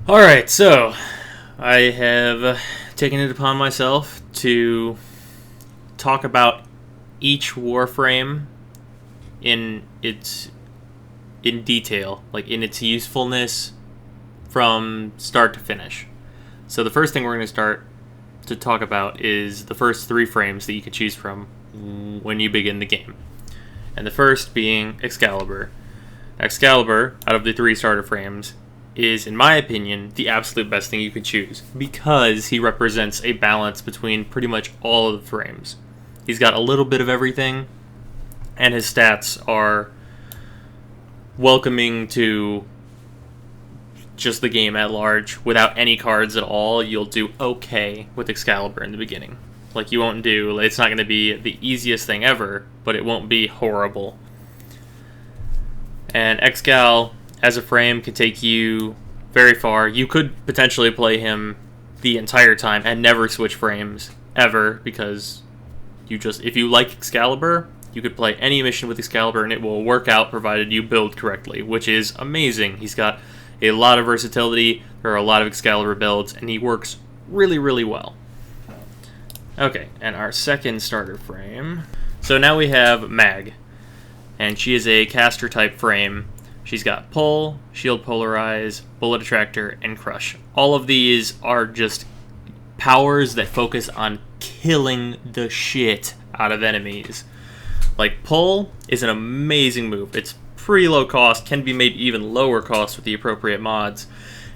Alright, so I have taken it upon myself to talk about each Warframe in its in detail, like in its usefulness from start to finish. So the first thing we're going to start to talk about is the first three frames that you can choose from when you begin the game. And the first being Excalibur. Excalibur, out of the three starter frames, is, in my opinion, the absolute best thing you could choose because he represents a balance between pretty much all of the frames. He's got a little bit of everything, and his stats are welcoming to just the game at large. Without any cards at all, you'll do okay with Excalibur in the beginning. Like, you won't do, it's not going to be the easiest thing ever, but it won't be horrible. And Excal, as a frame, can take you very far. You could potentially play him the entire time and never switch frames, ever, because if you like Excalibur, you could play any mission with Excalibur and it will work out provided you build correctly, which is amazing. He's got a lot of versatility, there are a lot of Excalibur builds, and he works really, really well. Okay, and our second starter frame. So now we have Mag, and she is a caster type frame. She's got Pull, Shield Polarize, Bullet Attractor, and Crush. All of these are just powers that focus on killing the shit out of enemies. Like, Pull is an amazing move. It's pretty low cost, can be made even lower cost with the appropriate mods.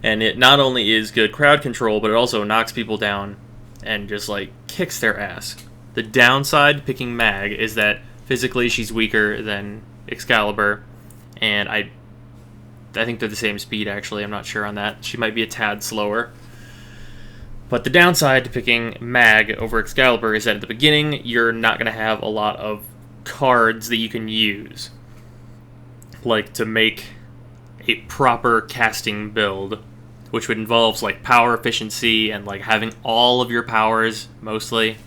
And it not only is good crowd control, but it also knocks people down and just, like, kicks their ass. The downside picking Mag is that physically she's weaker than Excalibur, and I think they're the same speed, actually. I'm not sure on that. She might be a tad slower. But the downside to picking Mag over Excalibur is that at the beginning, you're not going to have a lot of cards that you can use, like to make a proper casting build, which would involve like power efficiency and like having all of your powers, mostly,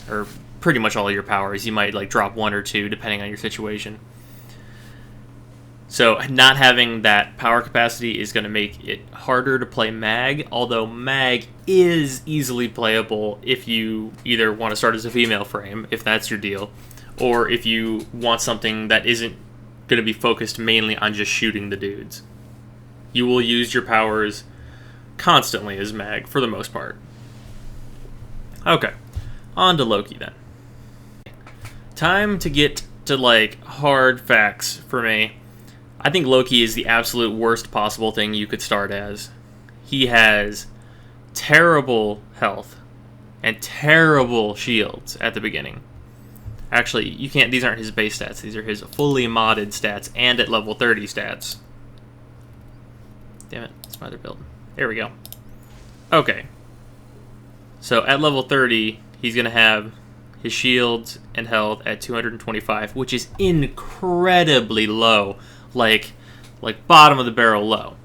or pretty much all of your powers. You might like drop one or two depending on your situation. So not having that power capacity is going to make it harder to play Mag, although Mag is easily playable if you either want to start as a female frame, if that's your deal, or if you want something that isn't going to be focused mainly on just shooting the dudes. You will use your powers constantly as Mag, for the most part. Okay, on to Loki then. Time to get to, like, hard facts for me. I think Loki is the absolute worst possible thing you could start as. He has terrible health and terrible shields at the beginning. Actually, you can't. These aren't his base stats. These are his fully modded stats and at level 30 stats. Damn it, that's my other build. There we go. Okay. So at level 30, he's going to have his shields and health at 225, which is incredibly low. Like bottom of the barrel low.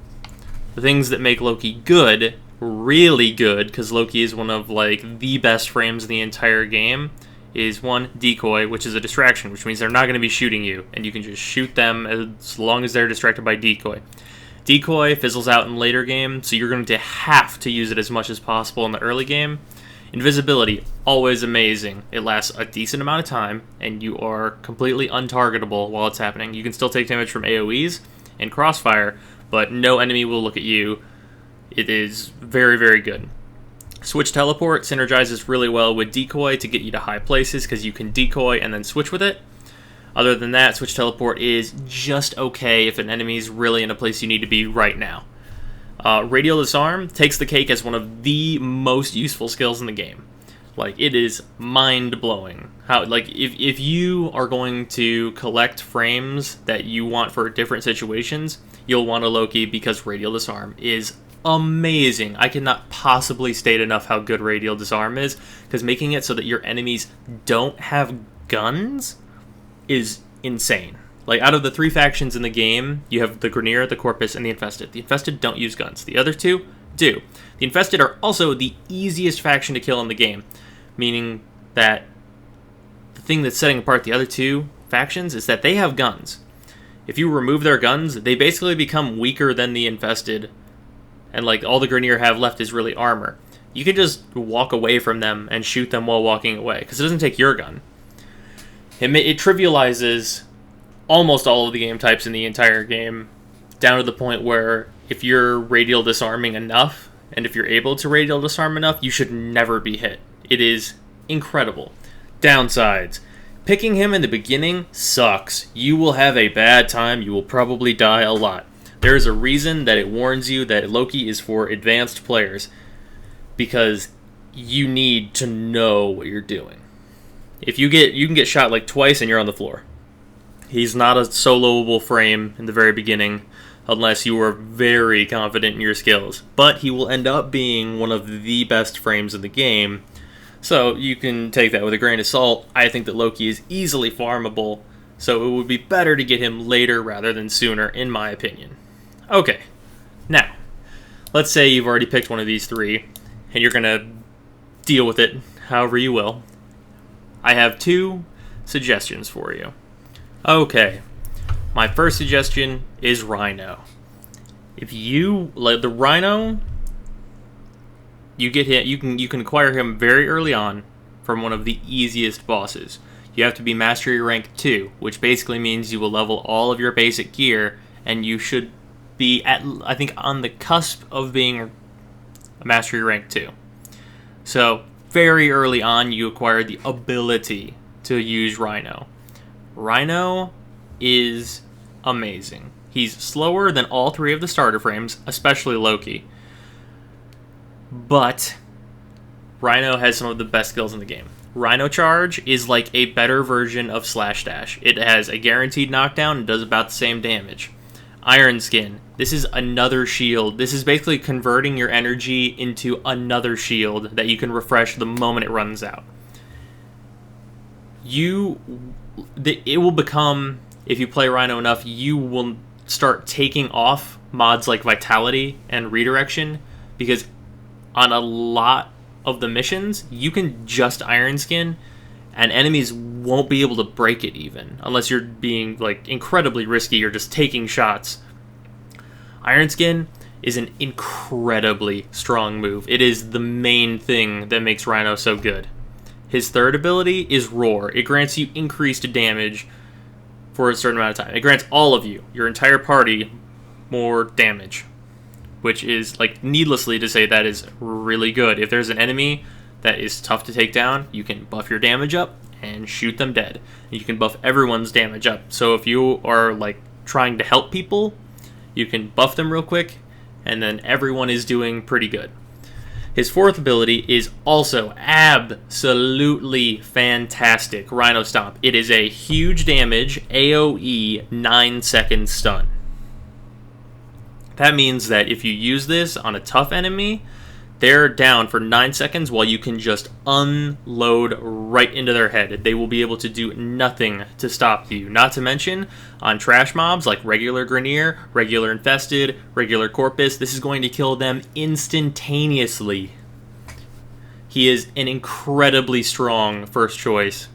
The things that make Loki good, really good, because Loki is one of like the best frames in the entire game, is one, Decoy, which is a distraction, which means they're not going to be shooting you, and you can just shoot them as long as they're distracted by Decoy. Decoy fizzles out in later game, so you're going to have to use it as much as possible in the early game. Invisibility, always amazing. It lasts a decent amount of time, and you are completely untargetable while it's happening. You can still take damage from AoEs and Crossfire, but no enemy will look at you. It is very, very good. Switch Teleport synergizes really well with Decoy to get you to high places, because you can decoy and then switch with it. Other than that, Switch Teleport is just okay if an enemy is really in a place you need to be right now. Radial Disarm takes the cake as one of the most useful skills in the game. Like, it is mind-blowing. How, like, if you are going to collect frames that you want for different situations, you'll want a Loki, because Radial Disarm is amazing. I cannot possibly state enough how good Radial Disarm is, because making it so that your enemies don't have guns is insane. Like, out of the three factions in the game, you have the Grineer, the Corpus, and the Infested. The Infested don't use guns. The other two do. The Infested are also the easiest faction to kill in the game, meaning that the thing that's setting apart the other two factions is that they have guns. If you remove their guns, they basically become weaker than the Infested and like all the Grineer have left is really armor, you can just walk away from them and shoot them while walking away, because it doesn't take your gun. It trivializes almost all of the game types in the entire game, down to the point where if you're radial disarming enough, and if you're able to radial disarm enough, you should never be hit. It is incredible. Downsides. Picking him in the beginning sucks. You will have a bad time. You will probably die a lot. There is a reason that it warns you that Loki is for advanced players, because you need to know what you're doing. If you can get shot like twice and you're on the floor. He's not a soloable frame in the very beginning, unless you are very confident in your skills. But he will end up being one of the best frames in the game, so you can take that with a grain of salt. I think that Loki is easily farmable, so it would be better to get him later rather than sooner, in my opinion. Okay, now, let's say you've already picked one of these three, and you're going to deal with it however you will. I have 2 suggestions for you. Okay, my first suggestion is Rhino. If you let the Rhino, you get him. You can acquire him very early on from one of the easiest bosses. You have to be Mastery Rank 2, which basically means you will level all of your basic gear, and you should be at, I think, on the cusp of being a Mastery Rank 2. So very early on, you acquire the ability to use Rhino. Rhino is amazing. He's slower than all 3 of the starter frames, especially Loki. But Rhino has some of the best skills in the game. Rhino Charge is like a better version of Slash Dash. It has a guaranteed knockdown and does about the same damage. Iron Skin. This is another shield. This is basically converting your energy into another shield that you can refresh the moment it runs out. It will become, if you play Rhino enough, you will start taking off mods like Vitality and Redirection, because on a lot of the missions, you can just Iron Skin, and enemies won't be able to break it even, unless you're being like incredibly risky or just taking shots. Iron Skin is an incredibly strong move. It is the main thing that makes Rhino so good. His third ability is Roar. It grants you increased damage for a certain amount of time. It grants all of you, your entire party, more damage, which is, like, needlessly to say, that is really good. If there's an enemy that is tough to take down, you can buff your damage up and shoot them dead. You can buff everyone's damage up. So if you are, like, trying to help people, you can buff them real quick, and then everyone is doing pretty good. His fourth ability is also absolutely fantastic, Rhino Stomp. It is a huge damage, AoE, 9-second stun. That means that if you use this on a tough enemy, they're down for 9 seconds while you can just unload right into their head. They will be able to do nothing to stop you. Not to mention, on trash mobs like regular Grineer, regular Infested, regular Corpus, this is going to kill them instantaneously. He is an incredibly strong first choice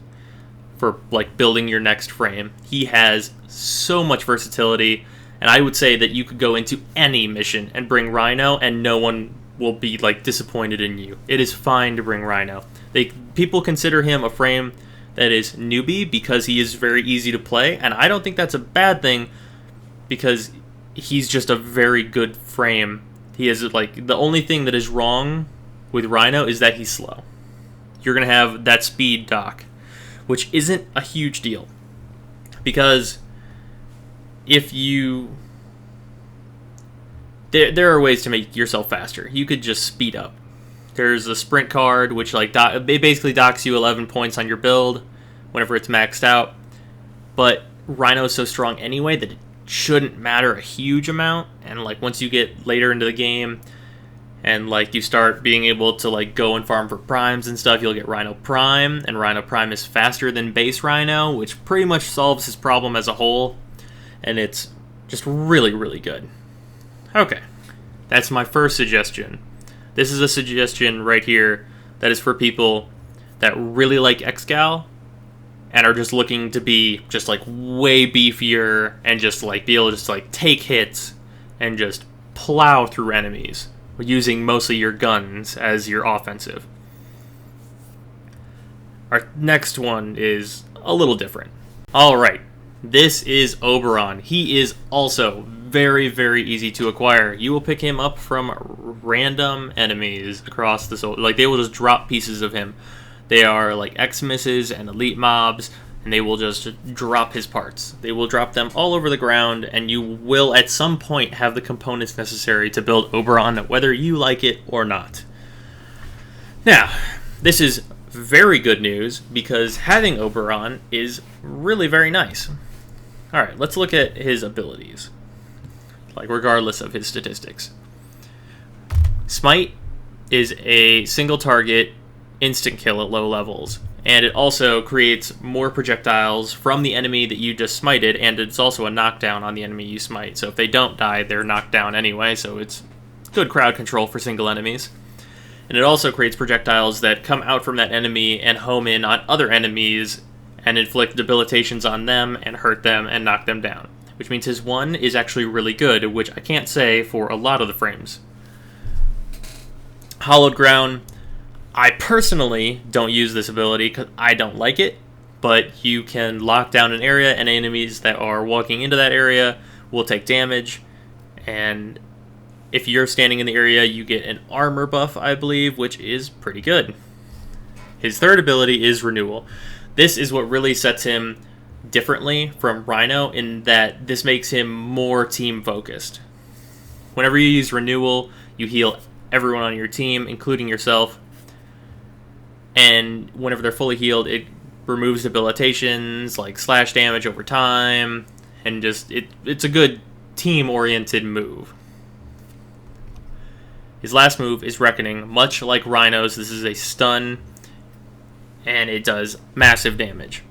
for, like, building your next frame. He has so much versatility, and I would say that you could go into any mission and bring Rhino, and no one will be, like, disappointed in you. It is fine to bring Rhino. People consider him a frame that is newbie because he is very easy to play, and I don't think that's a bad thing, because he's just a very good frame. He is, like, the only thing that is wrong with Rhino is that he's slow. You're going to have that speed dock, which isn't a huge deal, because if you... There are ways to make yourself faster. You could just speed up. There's a sprint card, which, like, it basically docks you 11 points on your build whenever it's maxed out. But Rhino is so strong anyway that it shouldn't matter a huge amount. And, like, once you get later into the game and, like, you start being able to, like, go and farm for primes and stuff, you'll get Rhino Prime. And Rhino Prime is faster than base Rhino, which pretty much solves his problem as a whole. And it's just really, really good. Okay, that's my first suggestion. This is a suggestion right here that is for people that really like Excal and are just looking to be just, like, way beefier and just, like, be able to just, like, take hits and just plow through enemies. using mostly your guns as your offensive. Our next one is a little different. Alright, this is Oberon. He is also very, very easy to acquire. You will pick him up from random enemies across the soul. Like, they will just drop pieces of him. They are like Xmisses and elite mobs, and they will just drop his parts. They will drop them all over the ground, and you will at some point have the components necessary to build Oberon, whether you like it or not. Now, this is very good news, because having Oberon is really very nice. Alright, let's look at his abilities, like regardless of his statistics. Smite is a single target instant kill at low levels, and it also creates more projectiles from the enemy that you just smited, and it's also a knockdown on the enemy you smite. So if they don't die, they're knocked down anyway, so it's good crowd control for single enemies. And it also creates projectiles that come out from that enemy and home in on other enemies and inflict debilitations on them and hurt them and knock them down. Which means his 1 is actually really good, which I can't say for a lot of the frames. Hallowed Ground, I personally don't use this ability because I don't like it, but you can lock down an area and enemies that are walking into that area will take damage, and if you're standing in the area, you get an armor buff, I believe, which is pretty good. His third ability is Renewal. This is what really sets him differently from Rhino, in that this makes him more team-focused. Whenever you use Renewal, you heal everyone on your team, including yourself, and whenever they're fully healed, it removes debilitations, like slash damage over time, and just, it's a good team-oriented move. His last move is Reckoning. Much like Rhino's, this is a stun, and it does massive damage.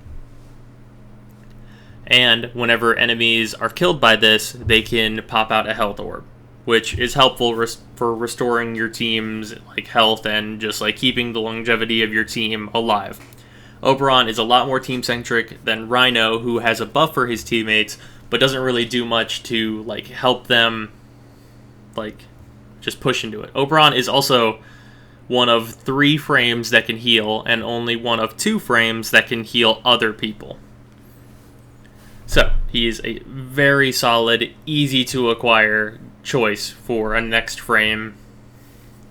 And whenever enemies are killed by this, they can pop out a health orb, which is helpful for restoring your team's like health and just like keeping the longevity of your team alive. Oberon is a lot more team-centric than Rhino, who has a buff for his teammates, but doesn't really do much to like help them like just push into it. Oberon is also one of 3 frames that can heal, and only one of 2 frames that can heal other people. So, he is a very solid, easy to acquire choice for a next frame,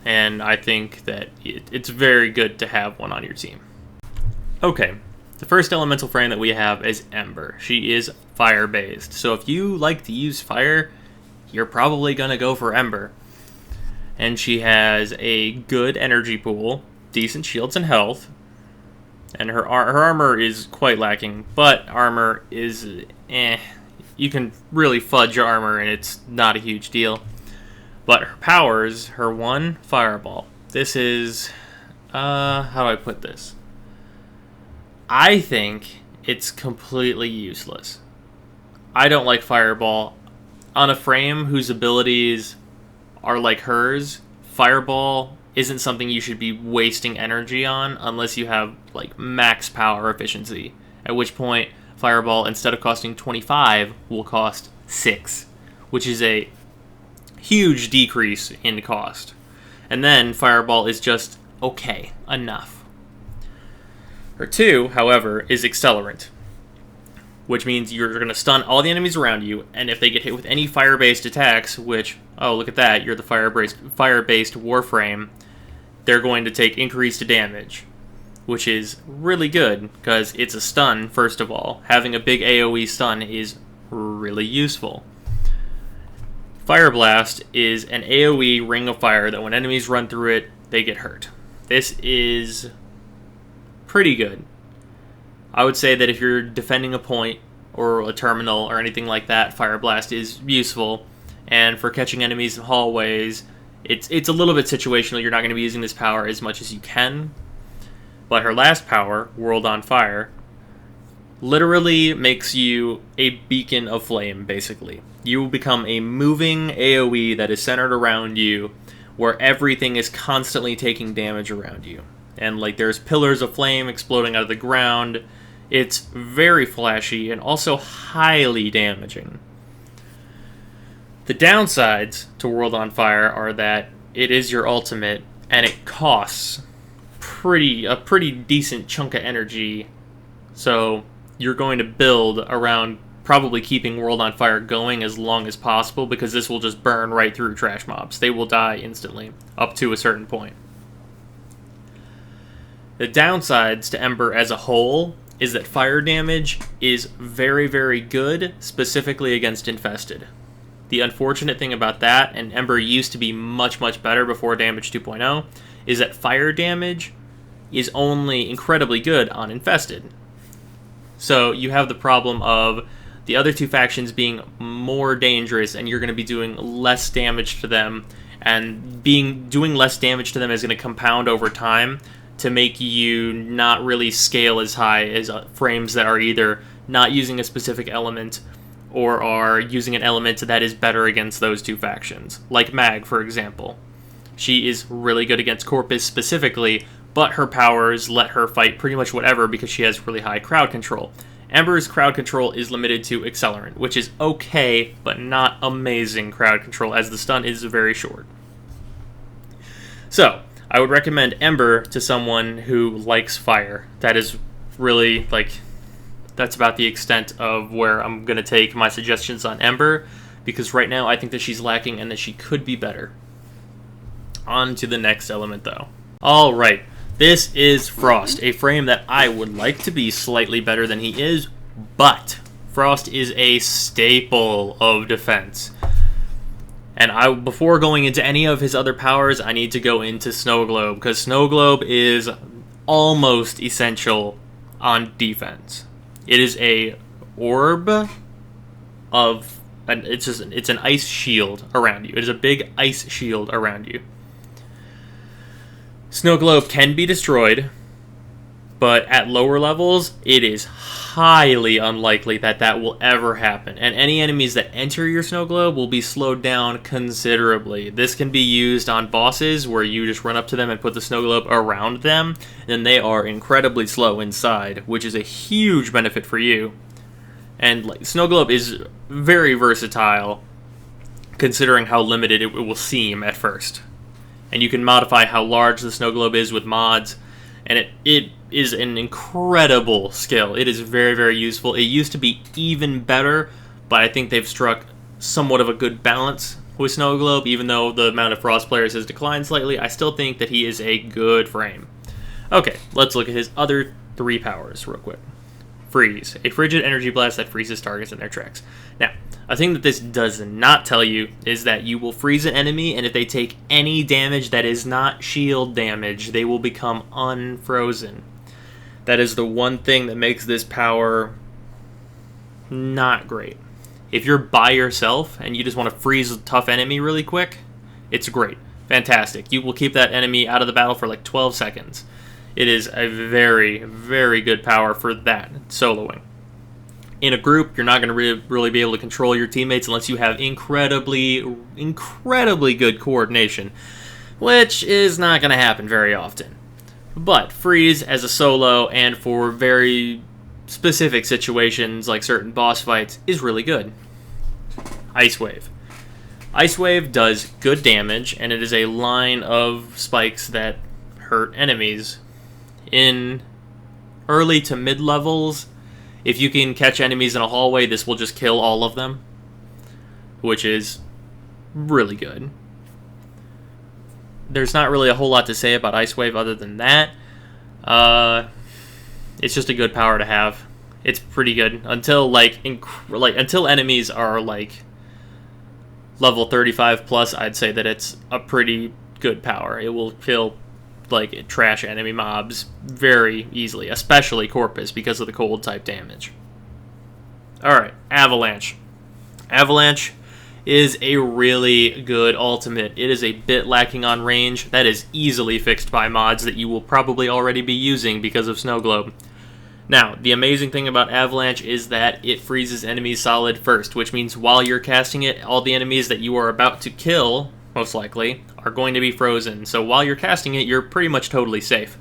and I think that it's very good to have one on your team. Okay, the first elemental frame that we have is Ember. She is fire-based, so if you like to use fire, you're probably going to go for Ember. And she has a good energy pool, decent shields and health, and her armor is quite lacking, but armor is you can really fudge your armor and it's not a huge deal. But her powers, her 1, Fireball. This is, how do I put this? I think it's completely useless. I don't like Fireball. On a frame whose abilities are like hers, Fireball isn't something you should be wasting energy on unless you have like max power efficiency, at which point Fireball, instead of costing 25, will cost 6, which is a huge decrease in cost. And then Fireball is just okay, enough. Her 2, however, is Accelerant, which means you're going to stun all the enemies around you, and if they get hit with any fire-based attacks, which, oh, look at that, you're the fire-based Warframe, they're going to take increased damage, which is really good, because it's a stun, first of all. Having a big AoE stun is really useful. Fire Blast is an AoE ring of fire that when enemies run through it, they get hurt. This is pretty good. I would say that if you're defending a point or a terminal or anything like that, Fire Blast is useful. And for catching enemies in hallways, it's a little bit situational. You're not going to be using this power as much as you can. But her last power, World on Fire, literally makes you a beacon of flame, basically. You will become a moving AoE that is centered around you, where everything is constantly taking damage around you. And like there's pillars of flame exploding out of the ground. It's very flashy and also highly damaging. The downsides to World on Fire are that it is your ultimate, and it costs a pretty decent chunk of energy. So you're going to build around probably keeping World on Fire going as long as possible, because this will just burn right through trash mobs. They will die instantly, up to a certain point. The downsides to Ember as a whole is that fire damage is very, very good, specifically against Infested. The unfortunate thing about that, and Ember used to be much, much better before Damage 2.0, is that fire damage is only incredibly good on Infested. So you have the problem of the other two factions being more dangerous, and you're going to be doing less damage to them, and doing less damage to them is going to compound over time to make you not really scale as high as frames that are either not using a specific element or are using an element that is better against those two factions. Like Mag, for example. She is really good against Corpus specifically, but her powers let her fight pretty much whatever because she has really high crowd control. Ember's crowd control is limited to Accelerant, which is okay, but not amazing crowd control, as the stun is very short. So, I would recommend Ember to someone who likes fire. That is really, that's about the extent of where I'm going to take my suggestions on Ember, because right now I think that she's lacking and that she could be better. On to the next element, though. Alright, this is Frost, a frame that I would like to be slightly better than he is, but Frost is a staple of defense. And before going into any of his other powers, I need to go into Snow Globe, because Snow Globe is almost essential on defense. It is a orb of... It's an ice shield around you. It is a big ice shield around you. Snow Globe can be destroyed, but at lower levels, it is highly unlikely that will ever happen. And any enemies that enter your Snow Globe will be slowed down considerably. This can be used on bosses where you just run up to them and put the Snow Globe around them, and they are incredibly slow inside, which is a huge benefit for you. And Snow Globe is very versatile, considering how limited it will seem at first. And you can modify how large the Snow Globe is with mods, and it is an incredible skill. It is very, very useful. It used to be even better, but I think they've struck somewhat of a good balance with Snow Globe. Even though the amount of Frost players has declined slightly, I still think that he is a good frame. Okay, let's look at his other three powers real quick. Freeze, a frigid energy blast that freezes targets in their tracks. Now, a thing that this does not tell you is that you will freeze an enemy, and if they take any damage that is not shield damage, they will become unfrozen. That is the one thing that makes this power not great. If you're by yourself and you just want to freeze a tough enemy really quick, it's great. Fantastic. You will keep that enemy out of the battle for like 12 seconds. It is a very, very good power for that, soloing. In a group, you're not going to really be able to control your teammates unless you have incredibly good coordination, which is not going to happen very often. But Freeze as a solo and for very specific situations like certain boss fights is really good. Ice Wave. Ice Wave does good damage, and it is a line of spikes that hurt enemies. In early to mid levels, if you can catch enemies in a hallway, this will just kill all of them, which is really good. There's not really a whole lot to say about Ice Wave other than that. It's just a good power to have. It's pretty good until until enemies are like level 35 plus. I'd say that it's a pretty good power. It will kill trash enemy mobs very easily, especially Corpus because of the cold type damage. Alright, Avalanche. Avalanche is a really good ultimate. It is a bit lacking on range. That is easily fixed by mods that you will probably already be using because of Snow Globe. Now, the amazing thing about Avalanche is that it freezes enemies solid first, which means while you're casting it, all the enemies that you are about to kill, most likely, are going to be frozen. So while you're casting it, you're pretty much totally safe.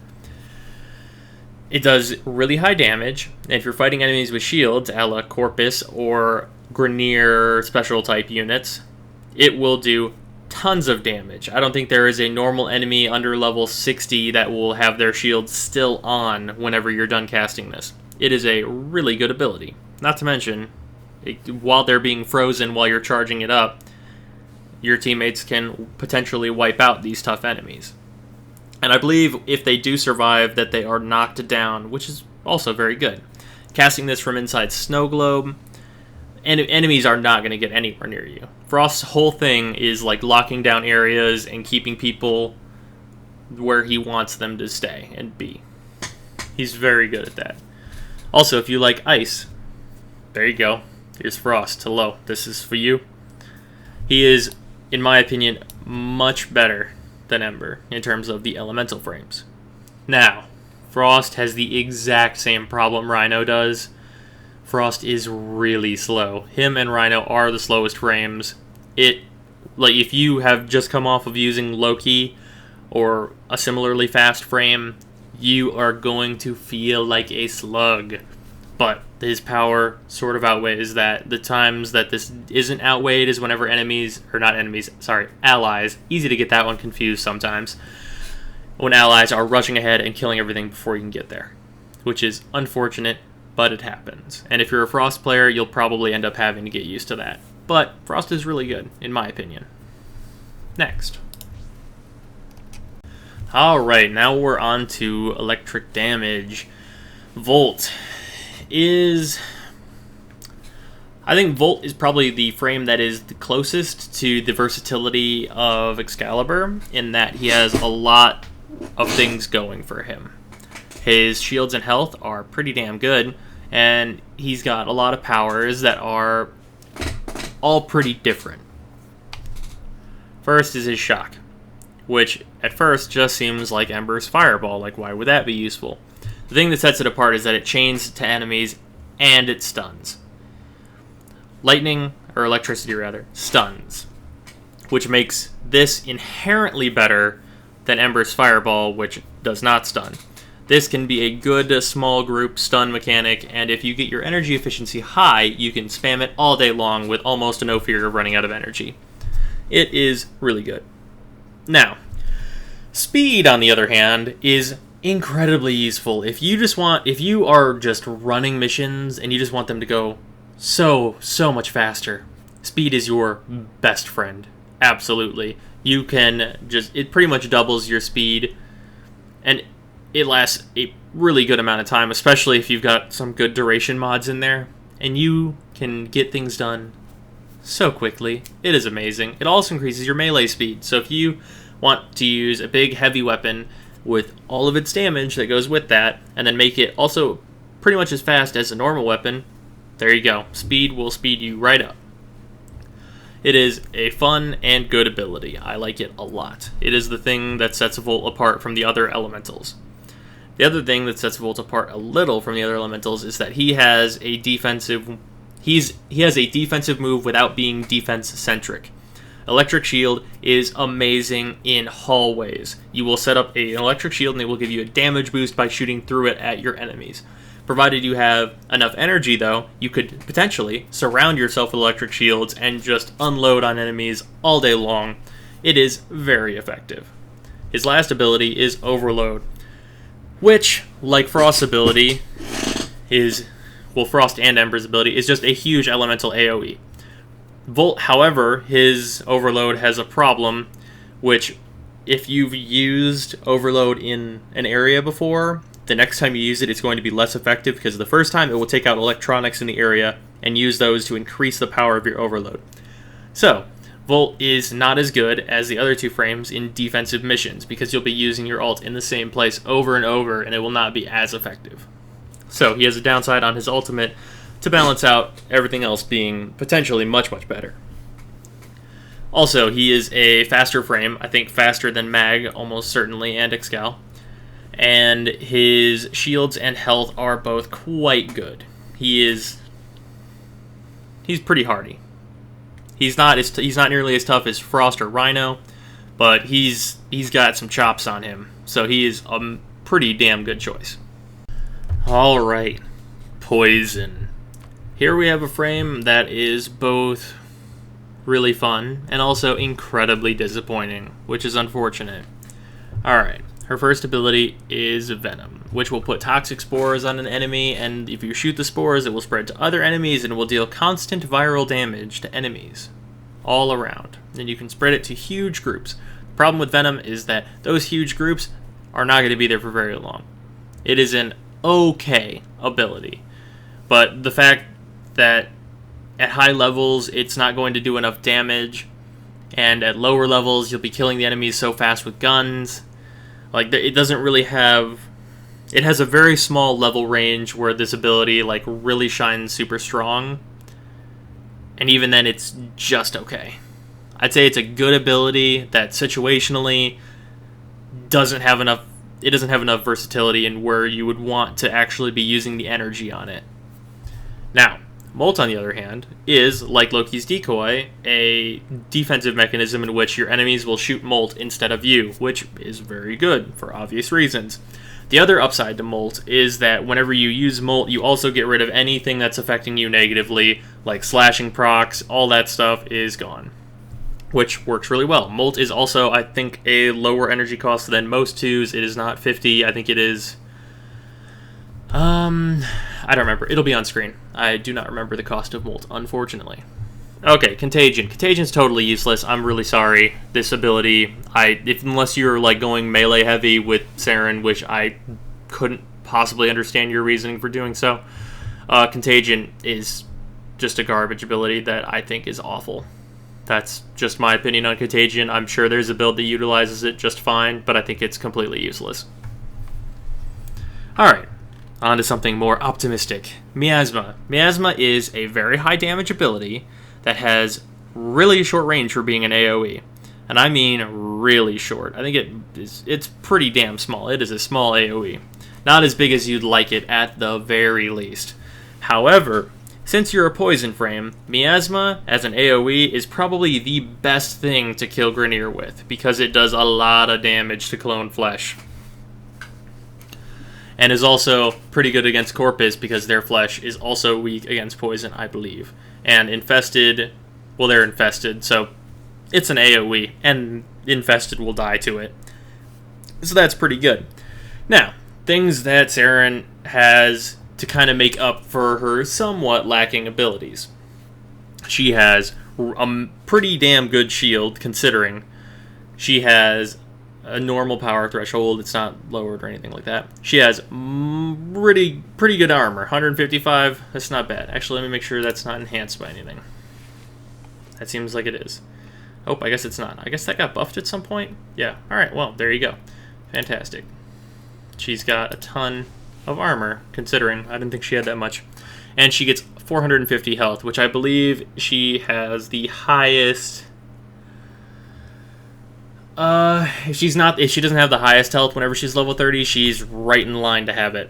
It does really high damage, and if you're fighting enemies with shields, a la Corpus or Grineer special type units, it will do tons of damage. I don't think there is a normal enemy under level 60 that will have their shield still on whenever you're done casting this. It is a really good ability. Not to mention, while they're being frozen while you're charging it up, your teammates can potentially wipe out these tough enemies. And I believe if they do survive that they are knocked down, which is also very good. Casting this from inside Snow Globe, enemies are not going to get anywhere near you. Frost's whole thing is like locking down areas and keeping people where he wants them to stay and be. He's very good at that. Also, if you like ice, there you go. Here's Frost. Hello, this is for you. He is, in my opinion, much better than Ember in terms of the elemental frames. Now, Frost has the exact same problem Rhino does. Frost is really slow. Him and Rhino are the slowest frames. If you have just come off of using Loki or a similarly fast frame, you are going to feel like a slug. But his power sort of outweighs that. The times that this isn't outweighed is whenever allies, easy to get that one confused sometimes, when allies are rushing ahead and killing everything before you can get there, which is unfortunate, but it happens. And if you're a Frost player, you'll probably end up having to get used to that. But Frost is really good, in my opinion. Next. Alright, now we're on to electric damage. Volt is... I think Volt is probably the frame that is the closest to the versatility of Excalibur, in that he has a lot of things going for him. His shields and health are pretty damn good, and he's got a lot of powers that are all pretty different. First is his shock, which at first just seems like Ember's fireball. Like, why would that be useful? The thing that sets it apart is that it chains to enemies and it stuns. Lightning, or electricity rather, stuns, which makes this inherently better than Ember's fireball, which does not stun. This can be a good small group stun mechanic, and if you get your energy efficiency high, you can spam it all day long with almost no fear of running out of energy. It is really good. Now, speed, on the other hand, is incredibly useful. If you are just running missions and you just want them to go so much faster, speed is your best friend. Absolutely. You can it pretty much doubles your speed, and it lasts a really good amount of time, especially if you've got some good duration mods in there, and you can get things done so quickly. It is amazing. It also increases your melee speed, so if you want to use a big heavy weapon with all of its damage that goes with that, and then make it also pretty much as fast as a normal weapon, there you go. Speed will speed you right up. It is a fun and good ability. I like it a lot. It is the thing that sets Volt apart from the other elementals. The other thing that sets Volt apart a little from the other elementals is that he has a defensive move without being defense-centric. Electric Shield is amazing in hallways. You will set up an electric shield and it will give you a damage boost by shooting through it at your enemies. Provided you have enough energy, though, you could potentially surround yourself with electric shields and just unload on enemies all day long. It is very effective. His last ability is Overload, which, like Frost's ability, Frost and Ember's ability, is just a huge elemental AoE. Volt, however, his Overload has a problem, which, if you've used Overload in an area before, the next time you use it, it's going to be less effective, because the first time it will take out electronics in the area and use those to increase the power of your Overload. So, Volt is not as good as the other two frames in defensive missions, because you'll be using your ult in the same place over and over, and it will not be as effective. So, he has a downside on his ultimate to balance out everything else being potentially much better. Also, he is a faster frame, I think faster than Mag, almost certainly, and Excal. And his shields and health are both quite good. He's pretty hardy. He's not nearly as tough as Frost or Rhino, but he's got some chops on him, so he is a pretty damn good choice. All right, Poison. Here we have a frame that is both really fun, and also incredibly disappointing, which is unfortunate. Alright, her first ability is Venom, which will put toxic spores on an enemy, and if you shoot the spores, it will spread to other enemies and will deal constant viral damage to enemies all around. And you can spread it to huge groups. The problem with Venom is that those huge groups are not going to be there for very long. It is an okay ability, but the fact that at high levels it's not going to do enough damage, and at lower levels you'll be killing the enemies so fast with guns. Like, it doesn't really have... It has a very small level range where this ability, like, really shines super strong. And even then, it's just okay. I'd say it's a good ability that situationally doesn't have enough... It doesn't have enough versatility in where you would want to actually be using the energy on it. Now, Molt, on the other hand, is, like Loki's decoy, a defensive mechanism in which your enemies will shoot Molt instead of you, which is very good, for obvious reasons. The other upside to Molt is that whenever you use Molt, you also get rid of anything that's affecting you negatively, like slashing procs, all that stuff is gone, which works really well. Molt is also, I think, a lower energy cost than most 2s. It is not 50, I think it is... I don't remember. It'll be on screen. I do not remember the cost of Molt, unfortunately. Okay, Contagion. Contagion's totally useless. I'm really sorry. This ability, unless you're like going melee heavy with Saren, which I couldn't possibly understand your reasoning for doing so, Contagion is just a garbage ability that I think is awful. That's just my opinion on Contagion. I'm sure there's a build that utilizes it just fine, but I think it's completely useless. Alright. On to something more optimistic. Miasma. Miasma is a very high damage ability that has really short range for being an AoE. And I mean really short. I think it's pretty damn small. It is a small AoE. Not as big as you'd like it at the very least. However, since you're a poison frame, Miasma as an AoE is probably the best thing to kill Grineer with, because it does a lot of damage to clone flesh. And is also pretty good against Corpus because their flesh is also weak against poison, I believe. And Infested, well, they're infested, so it's an AoE, and Infested will die to it. So that's pretty good. Now, things that Saren has to kind of make up for her somewhat lacking abilities. She has a pretty damn good shield, considering she has a normal power threshold. It's not lowered or anything like that. She has pretty good armor. 155, that's not bad. Actually, let me make sure that's not enhanced by anything. That seems like it is. Oh, I guess it's not. I guess that got buffed at some point? Yeah, alright, well, there you go. Fantastic. She's got a ton of armor, considering I didn't think she had that much. And she gets 450 health, which I believe she has the highest... if she doesn't have the highest health whenever she's level 30, she's right in line to have it.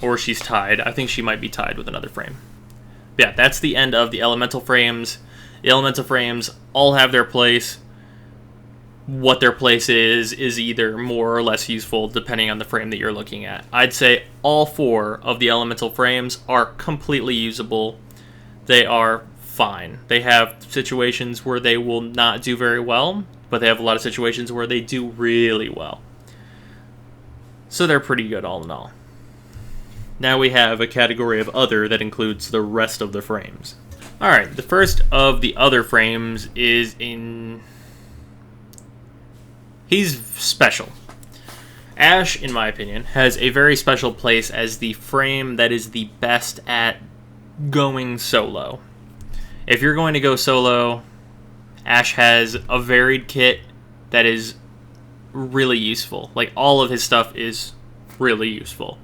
Or she's tied. I think she might be tied with another frame. Yeah, that's the end of the elemental frames. The elemental frames all have their place. What their place is either more or less useful depending on the frame that you're looking at. I'd say all 4 of the elemental frames are completely usable. They are fine. They have situations where they will not do very well, but they have a lot of situations where they do really well. So they're pretty good all in all. Now we have a category of other that includes the rest of the frames. Alright, the first of the other frames is in... He's special. Ashe, in my opinion, has a very special place as the frame that is the best at going solo. If you're going to go solo, Ashe has a varied kit that is really useful. Like, all of his stuff is really useful.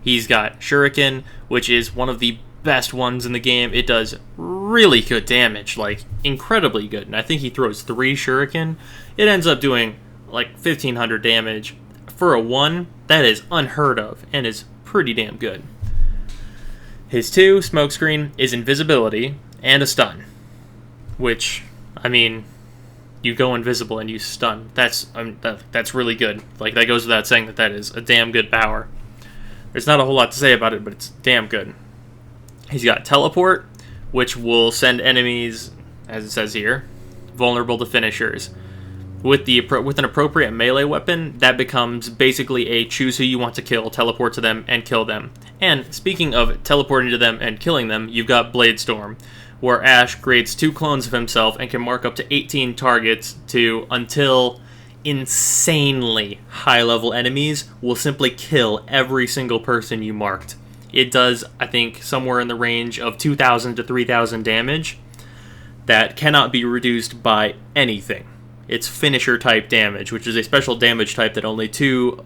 He's got Shuriken, which is one of the best ones in the game. It does really good damage, like, incredibly good. And I think he throws 3 Shuriken. It ends up doing, like, 1,500 damage. For a 1, that is unheard of, and is pretty damn good. His 2, Smokescreen, is invisibility and a stun, which, I mean, you go invisible and you stun. That's really good. Like, that goes without saying that is a damn good power. There's not a whole lot to say about it, but it's damn good. He's got Teleport, which will send enemies, as it says here, vulnerable to finishers. With an appropriate melee weapon, that becomes basically a choose who you want to kill, teleport to them, and kill them. And speaking of teleporting to them and killing them, you've got Bladestorm, where Ashe creates 2 clones of himself and can mark up to 18 targets until insanely high-level enemies will simply kill every single person you marked. It does, I think, somewhere in the range of 2,000 to 3,000 damage that cannot be reduced by anything. It's finisher-type damage, which is a special damage type that only 2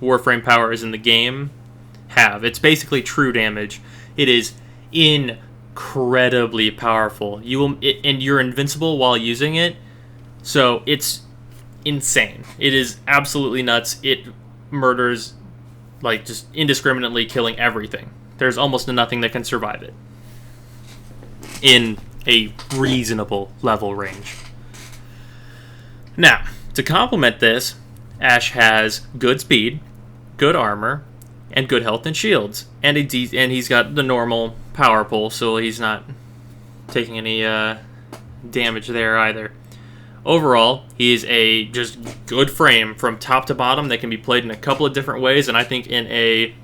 Warframe powers in the game have. It's basically true damage. It is incredibly powerful. And you're invincible while using it, so it's insane. It is absolutely nuts. It murders, like, just indiscriminately killing everything. There's almost nothing that can survive it in a reasonable level range. Now, to complement this, Ashe has good speed, good armor, and good health and shields. And he's got the normal power pull, so he's not taking any damage there either. Overall, he's a just good frame from top to bottom that can be played in a couple of different ways, and I think in a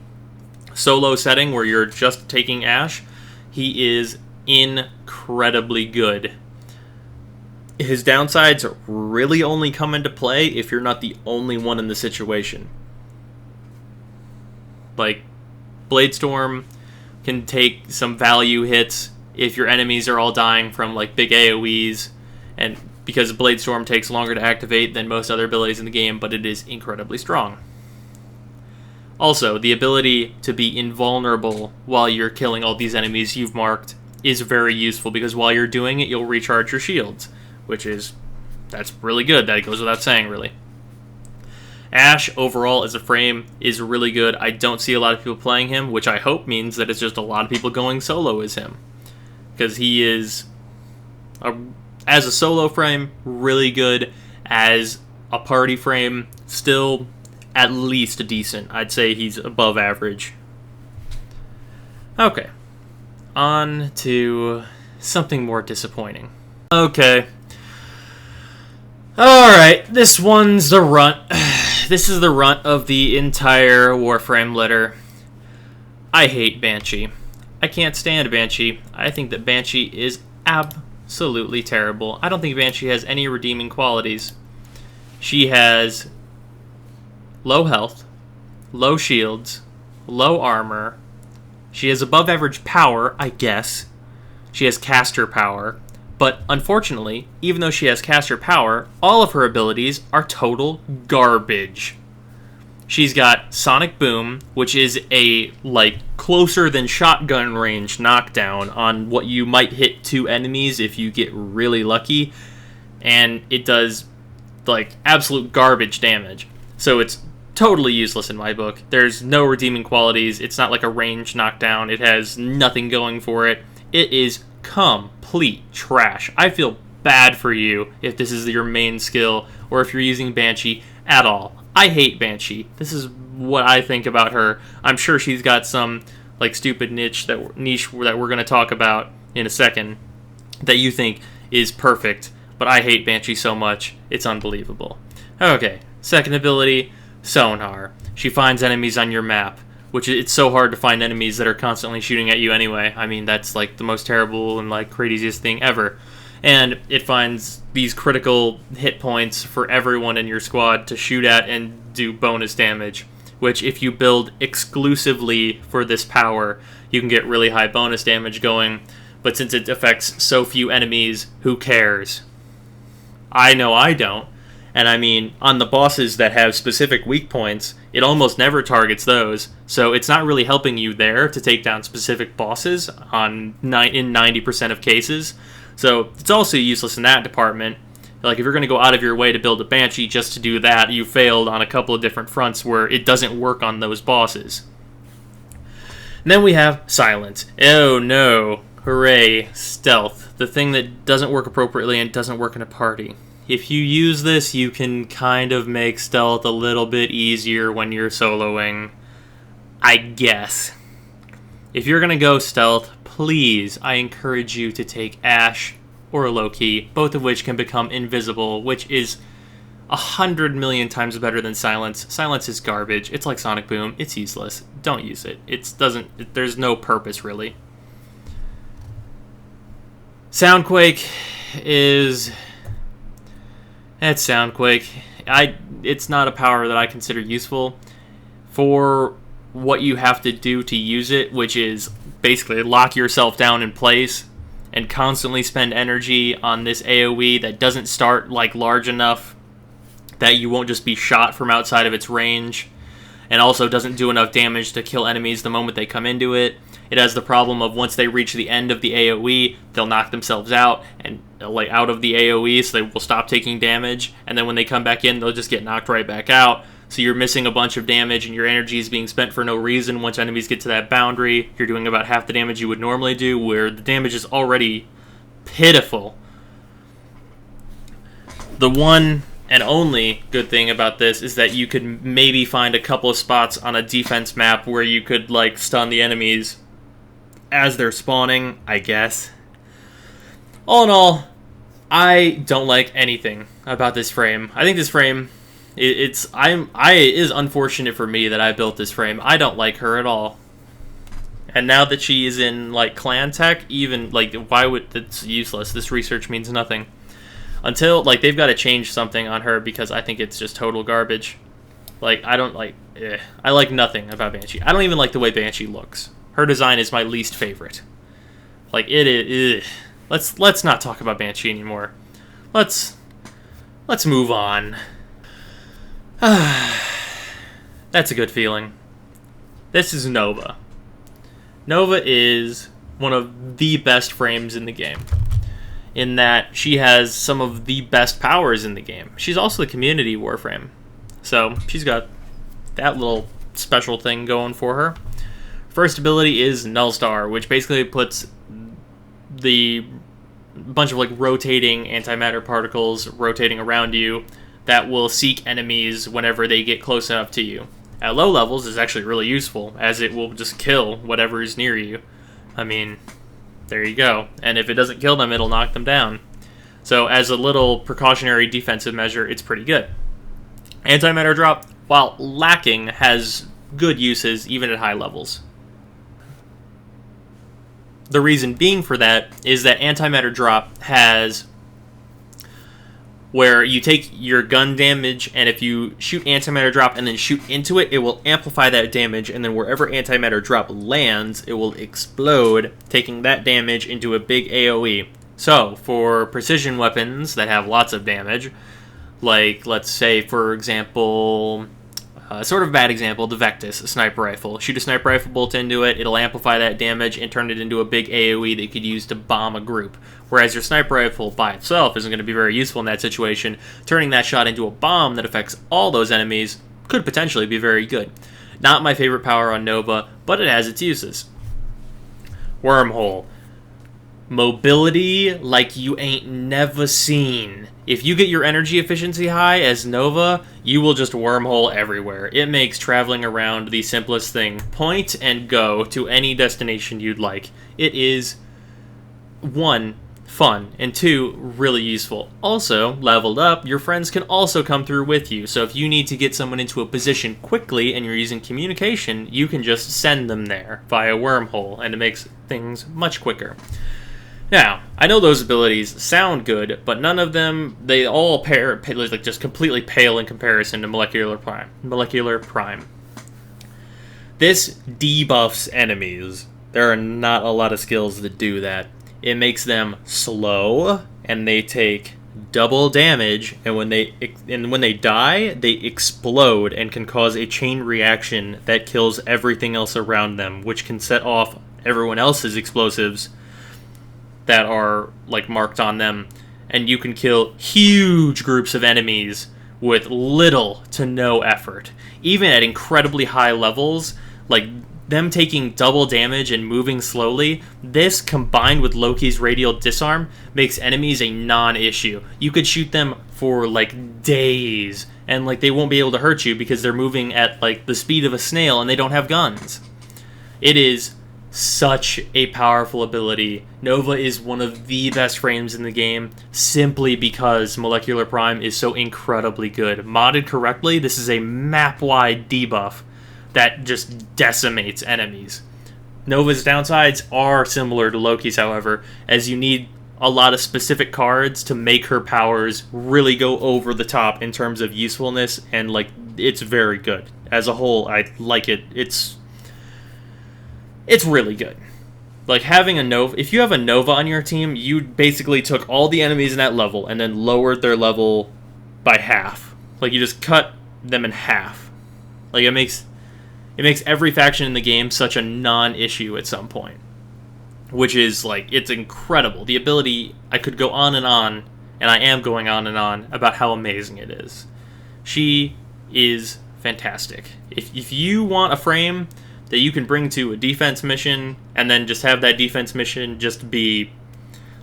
solo setting where you're just taking Ashe, he is incredibly good. His downsides really only come into play if you're not the only one in the situation. Like, Bladestorm can take some value hits if your enemies are all dying from, like, big AoEs, and because Bladestorm takes longer to activate than most other abilities in the game, but it is incredibly strong. Also, the ability to be invulnerable while you're killing all these enemies you've marked is very useful, because while you're doing it, you'll recharge your shields, that's really good. That goes without saying, really. Ashe, overall, as a frame, is really good. I don't see a lot of people playing him, which I hope means that it's just a lot of people going solo as him. Because he is, as a solo frame, really good. As a party frame, still at least decent. I'd say he's above average. Okay. On to something more disappointing. Okay. Alright, this one's the runt. This is the runt of the entire Warframe litter. I hate Banshee. I can't stand Banshee. I think that Banshee is absolutely terrible. I don't think Banshee has any redeeming qualities. She has low health, low shields, low armor. She has above average power, I guess. She has caster power. But unfortunately, even though she has caster power, all of her abilities are total garbage. She's got Sonic Boom, which is a, closer than shotgun range knockdown on what you might hit 2 enemies if you get really lucky. And it does, absolute garbage damage. So it's totally useless in my book. There's no redeeming qualities. It's not like a range knockdown. It has nothing going for it. It is complete trash. I feel bad for you if this is your main skill, or if you're using Banshee at all. I hate Banshee. This is what I think about her. I'm sure she's got some stupid niche that we're going to talk about in a second that you think is perfect, but I hate Banshee so much, it's unbelievable. Okay, second ability, Sonar. She finds enemies on your map, which it's so hard to find enemies that are constantly shooting at you anyway. I mean, that's the most terrible and craziest thing ever. And it finds these critical hit points for everyone in your squad to shoot at and do bonus damage, which if you build exclusively for this power, you can get really high bonus damage going. But since it affects so few enemies, who cares? I know I don't. And I mean, on the bosses that have specific weak points, it almost never targets those. So it's not really helping you there to take down specific bosses in 90% of cases. So it's also useless in that department. If you're going to go out of your way to build a Banshee just to do that, you failed on a couple of different fronts where it doesn't work on those bosses. And then we have Silence. Oh no. Hooray. Stealth. The thing that doesn't work appropriately and doesn't work in a party. If you use this, you can kind of make stealth a little bit easier when you're soloing, I guess. If you're going to go stealth, please, I encourage you to take Ashe or Loki, both of which can become invisible, which is 100 million times better than Silence. Silence is garbage. It's like Sonic Boom. It's useless. Don't use it. There's no purpose, really. Soundquake is... That's Soundquake. It's not a power that I consider useful for what you have to do to use it, which is basically lock yourself down in place and constantly spend energy on this AoE that doesn't start like large enough that you won't just be shot from outside of its range, and also doesn't do enough damage to kill enemies the moment they come into it. It has the problem of once they reach the end of the AoE, they'll knock themselves out and like out of the AoE, so they will stop taking damage, and then when they come back in, they'll just get knocked right back out. So you're missing a bunch of damage, and your energy is being spent for no reason. Once enemies get to that boundary, you're doing about half the damage you would normally do, where the damage is already pitiful. The one and only good thing about this is that you could maybe find a couple of spots on a defense map where you could like stun the enemies as they're spawning, I guess. All in all, I don't like anything about this frame. I think this frame... It is unfortunate for me that I built this frame. I don't like her at all. And now that she is in, like, clan tech, even, like, why would... It's useless. This research means nothing. Until, like, they've got to change something on her because I think it's just total garbage. Like, I don't like... I like nothing about Banshee. I don't even like the way Banshee looks. Her design is my least favorite. Like, it is... Let's not talk about Banshee anymore. Let's move on. That's a good feeling. This is Nova. Nova is one of the best frames in the game, in that she has some of the best powers in the game. She's also the community warframe, so she's got that little special thing going for her. First ability is Nullstar, which basically puts the bunch of like rotating antimatter particles rotating around you that will seek enemies whenever they get close enough to you. At low levels, it's actually really useful, as it will just kill whatever is near you. I mean, there you go. And if it doesn't kill them, it'll knock them down. So as a little precautionary defensive measure, it's pretty good. Antimatter Drop, while lacking, has good uses even at high levels. The reason being for that is that Antimatter Drop has... where you take your gun damage, and if you shoot Antimatter Drop and then shoot into it, it will amplify that damage, and then wherever Antimatter Drop lands, it will explode, taking that damage into a big AoE. So, for precision weapons that have lots of damage, like, let's say, for example, sort of bad example, the Vectis, a sniper rifle. Shoot a sniper rifle bolt into it, it'll amplify that damage and turn it into a big AoE that you could use to bomb a group. Whereas your sniper rifle by itself isn't going to be very useful in that situation. Turning that shot into a bomb that affects all those enemies could potentially be very good. Not my favorite power on Nova, but it has its uses. Wormhole. Mobility like you ain't never seen. If you get your energy efficiency high as Nova, you will just wormhole everywhere. It makes traveling around the simplest thing. Point and go to any destination you'd like. It is, 1, fun, and 2, really useful. Also, leveled up, your friends can also come through with you, so if you need to get someone into a position quickly and you're using communication, you can just send them there via wormhole, and it makes things much quicker. Now, I know those abilities sound good, but none of them, they all like just completely pale in comparison to Molecular Prime. This debuffs enemies. There are not a lot of skills that do that. It makes them slow, and they take double damage, and when they die, they explode and can cause a chain reaction that kills everything else around them, which can set off everyone else's explosives that are like marked on them, and you can kill huge groups of enemies with little to no effort. Even at incredibly high levels, like them taking double damage and moving slowly, this combined with Loki's radial disarm makes enemies a non-issue. You could shoot them for like days and like they won't be able to hurt you because they're moving at like the speed of a snail and they don't have guns. It is such a powerful ability. Nova is one of the best frames in the game simply because Molecular Prime is so incredibly good. Modded correctly, this is a map-wide debuff that just decimates enemies. Nova's downsides are similar to Loki's, however, as you need a lot of specific cards to make her powers really go over the top in terms of usefulness, and like it's very good. As a whole, I like it. It's really good. Like having a Nova, if you have a Nova on your team, you basically took all the enemies in that level and then lowered their level by half. Like you just cut them in half. Like it makes every faction in the game such a non-issue at some point. Which is, like, it's incredible. The ability, I could go on, and I am going on about how amazing it is. She is fantastic. If you want a frame that you can bring to a defense mission, and then just have that defense mission just be,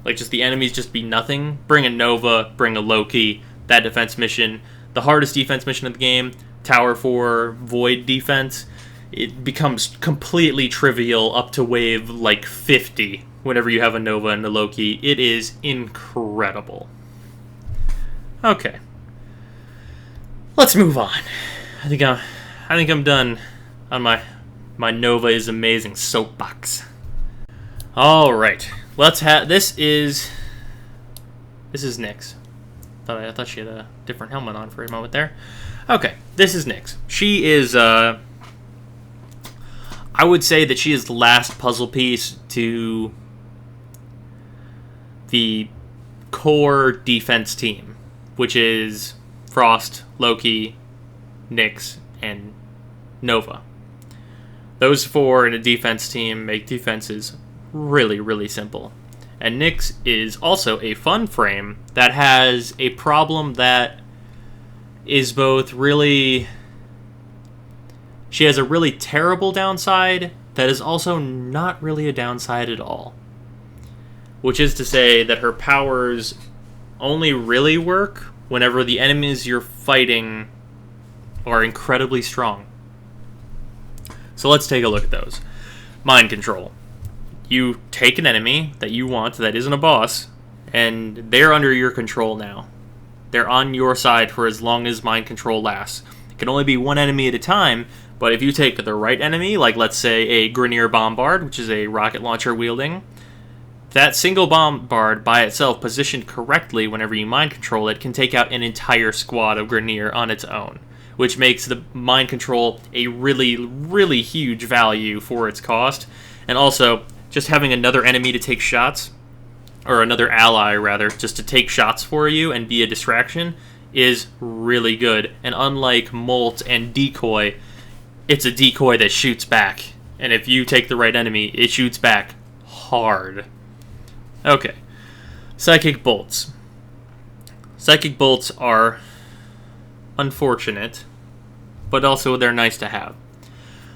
like, just the enemies just be nothing, bring a Nova, bring a Loki, that defense mission, the hardest defense mission of the game, Tower 4 Void defense, it becomes completely trivial up to wave like 50 whenever you have a Nova and a Loki. It is incredible. Okay. Let's move on. I think I'm done on my Nova is amazing soapbox. All right. Let's have this is Nyx. I thought she had a different helmet on for a moment there. Okay, this is Nyx. She is I would say that she is the last puzzle piece to the core defense team, which is Frost, Loki, Nyx, and Nova. Those four in a defense team make defenses really, really simple. And Nyx is also a fun frame that has a problem that is both really... She has a really terrible downside that is also not really a downside at all. Which is to say that her powers only really work whenever the enemies you're fighting are incredibly strong. So let's take a look at those. Mind control. You take an enemy that you want that isn't a boss, and they're under your control now. They're on your side for as long as mind control lasts. It can only be one enemy at a time, but if you take the right enemy, like let's say a Grineer Bombard, which is a rocket launcher wielding, that single Bombard by itself, positioned correctly whenever you mind control it, can take out an entire squad of Grineer on its own, which makes the mind control a really, really huge value for its cost. And also, just having another enemy to take shots, or another ally rather, just to take shots for you and be a distraction, is really good. And unlike Molt and Decoy, it's a decoy that shoots back. And if you take the right enemy, it shoots back hard. Okay. Psychic Bolts. Psychic Bolts are unfortunate, but also they're nice to have.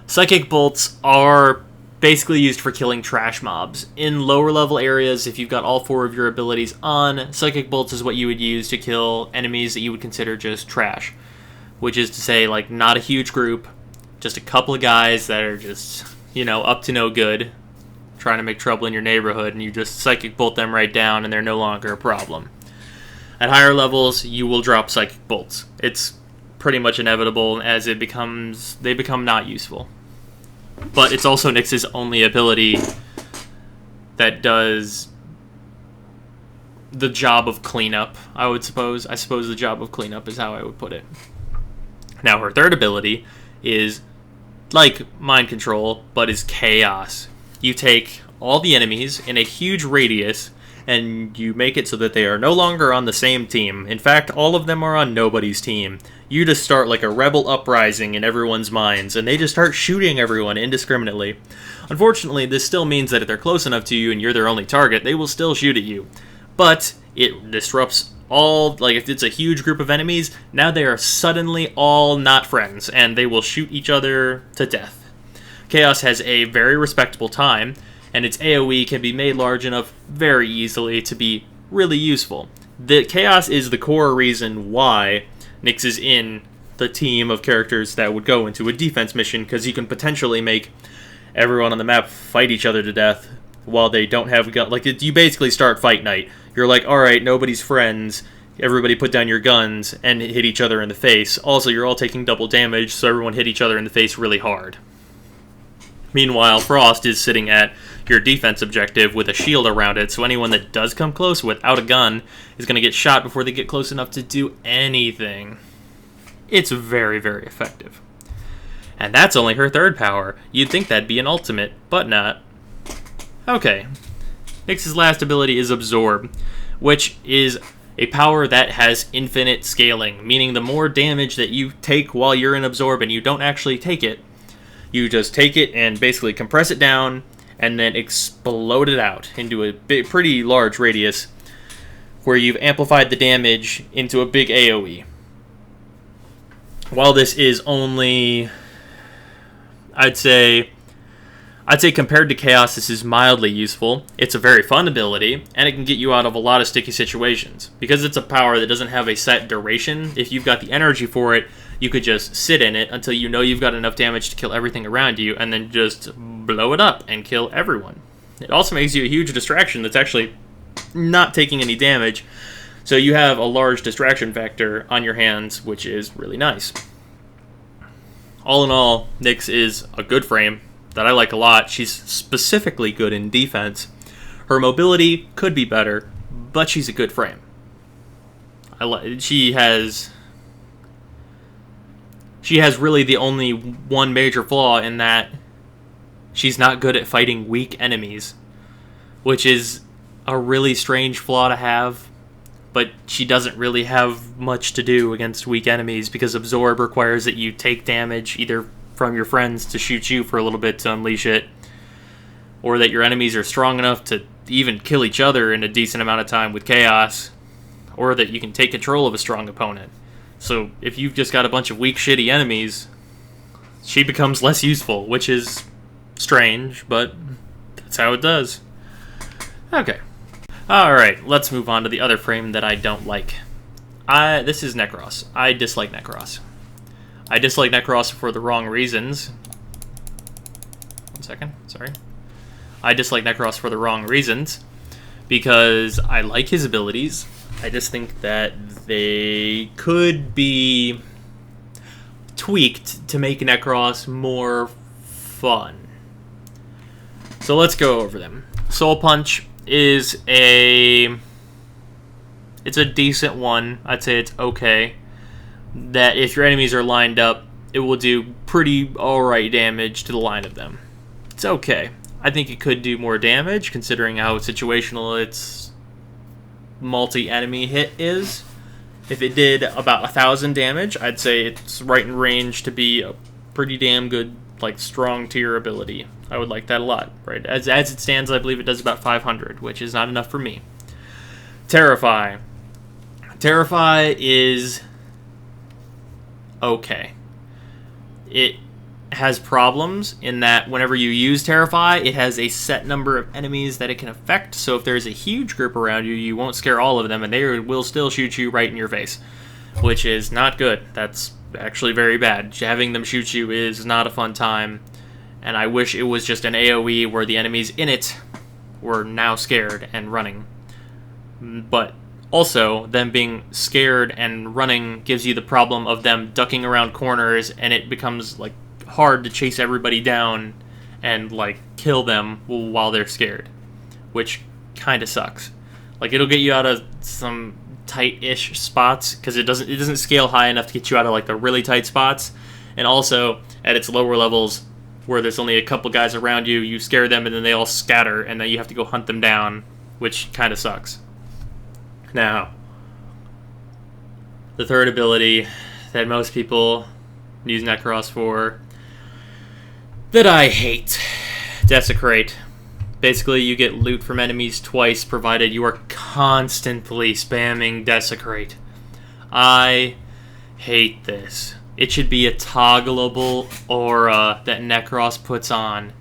Psychic Bolts are basically used for killing trash mobs. In lower level areas, if you've got all four of your abilities on, Psychic Bolts is what you would use to kill enemies that you would consider just trash. Which is to say, like, not a huge group, just a couple of guys that are just, up to no good, trying to make trouble in your neighborhood, and you just Psychic Bolt them right down, and they're no longer a problem. At higher levels, you will drop Psychic Bolts. It's pretty much inevitable as they become not useful. But it's also Nyx's only ability that does the job of cleanup, I suppose the job of cleanup is how I would put it. Now, her third ability is like Mind Control, but is Chaos. You take all the enemies in a huge radius, and you make it so that they are no longer on the same team. In fact, all of them are on nobody's team. You just start like a rebel uprising in everyone's minds, and they just start shooting everyone indiscriminately. Unfortunately, this still means that if they're close enough to you and you're their only target, they will still shoot at you. But it disrupts all, like if it's a huge group of enemies, now they are suddenly all not friends, and they will shoot each other to death. Chaos has a very respectable time, and its AoE can be made large enough very easily to be really useful. The Chaos is the core reason why Nyx is in the team of characters that would go into a defense mission, because you can potentially make everyone on the map fight each other to death while they don't have gun. Like, you basically start fight night. You're like, alright, nobody's friends. Everybody put down your guns and hit each other in the face. Also, you're all taking double damage, so everyone hit each other in the face really hard. Meanwhile, Frost is sitting at your defense objective with a shield around it, so anyone that does come close without a gun is going to get shot before they get close enough to do anything. It's very, very effective. And that's only her third power. You'd think that'd be an ultimate, but not. Okay. Nyx's last ability is Absorb, which is a power that has infinite scaling, meaning the more damage that you take while you're in Absorb and you don't actually take it, you just take it and basically compress it down and then explode it out into a pretty large radius where you've amplified the damage into a big AoE. While this is only, I'd say compared to Chaos, this is mildly useful. It's a very fun ability, and it can get you out of a lot of sticky situations. Because it's a power that doesn't have a set duration, if you've got the energy for it, you could just sit in it until you know you've got enough damage to kill everything around you, and then just blow it up and kill everyone. It also makes you a huge distraction that's actually not taking any damage, so you have a large distraction factor on your hands, which is really nice. All in all, Nyx is a good frame that I like a lot. She's specifically good in defense. Her mobility could be better, but she's a good frame. She has really the only one major flaw in that she's not good at fighting weak enemies, which is a really strange flaw to have, but she doesn't really have much to do against weak enemies because Absorb requires that you take damage either from your friends to shoot you for a little bit to unleash it, or that your enemies are strong enough to even kill each other in a decent amount of time with Chaos, or that you can take control of a strong opponent. So if you've just got a bunch of weak, shitty enemies, she becomes less useful, which is strange, but that's how it does. Okay. Alright, let's move on to the other frame that I don't like. This is Necros. I dislike Necros. I dislike Necros for the wrong reasons. One second, sorry. I dislike Necros for the wrong reasons, because I like his abilities. I just think that they could be tweaked to make Necros more fun. So let's go over them. Soul Punch is it's a decent one. I'd say it's okay. That if your enemies are lined up, it will do pretty alright damage to the line of them. It's okay. I think it could do more damage, considering how situational its multi-enemy hit is. If it did about 1,000 damage, I'd say it's right in range to be a pretty damn good, like, strong tier ability. I would like that a lot, right? As it stands, I believe it does about 500, which is not enough for me. Terrify. Terrify is okay. It has problems in that whenever you use Terrify, it has a set number of enemies that it can affect, so if there's a huge group around you, you won't scare all of them, and they will still shoot you right in your face, which is not good. That's actually very bad. Having them shoot you is not a fun time, and I wish it was just an AoE where the enemies in it were now scared and running. But also, them being scared and running gives you the problem of them ducking around corners, and it becomes like hard to chase everybody down and like kill them while they're scared, which kind of sucks. Like, it'll get you out of some tight-ish spots because it doesn't scale high enough to get you out of like the really tight spots, and also at its lower levels where there's only a couple guys around you, you scare them and then they all scatter and then you have to go hunt them down, which kind of sucks. Now, the third ability that most people use Necros for that I hate, Desecrate. Basically, you get loot from enemies twice, provided you are constantly spamming Desecrate. I hate this. It should be a toggleable aura that Necros puts on,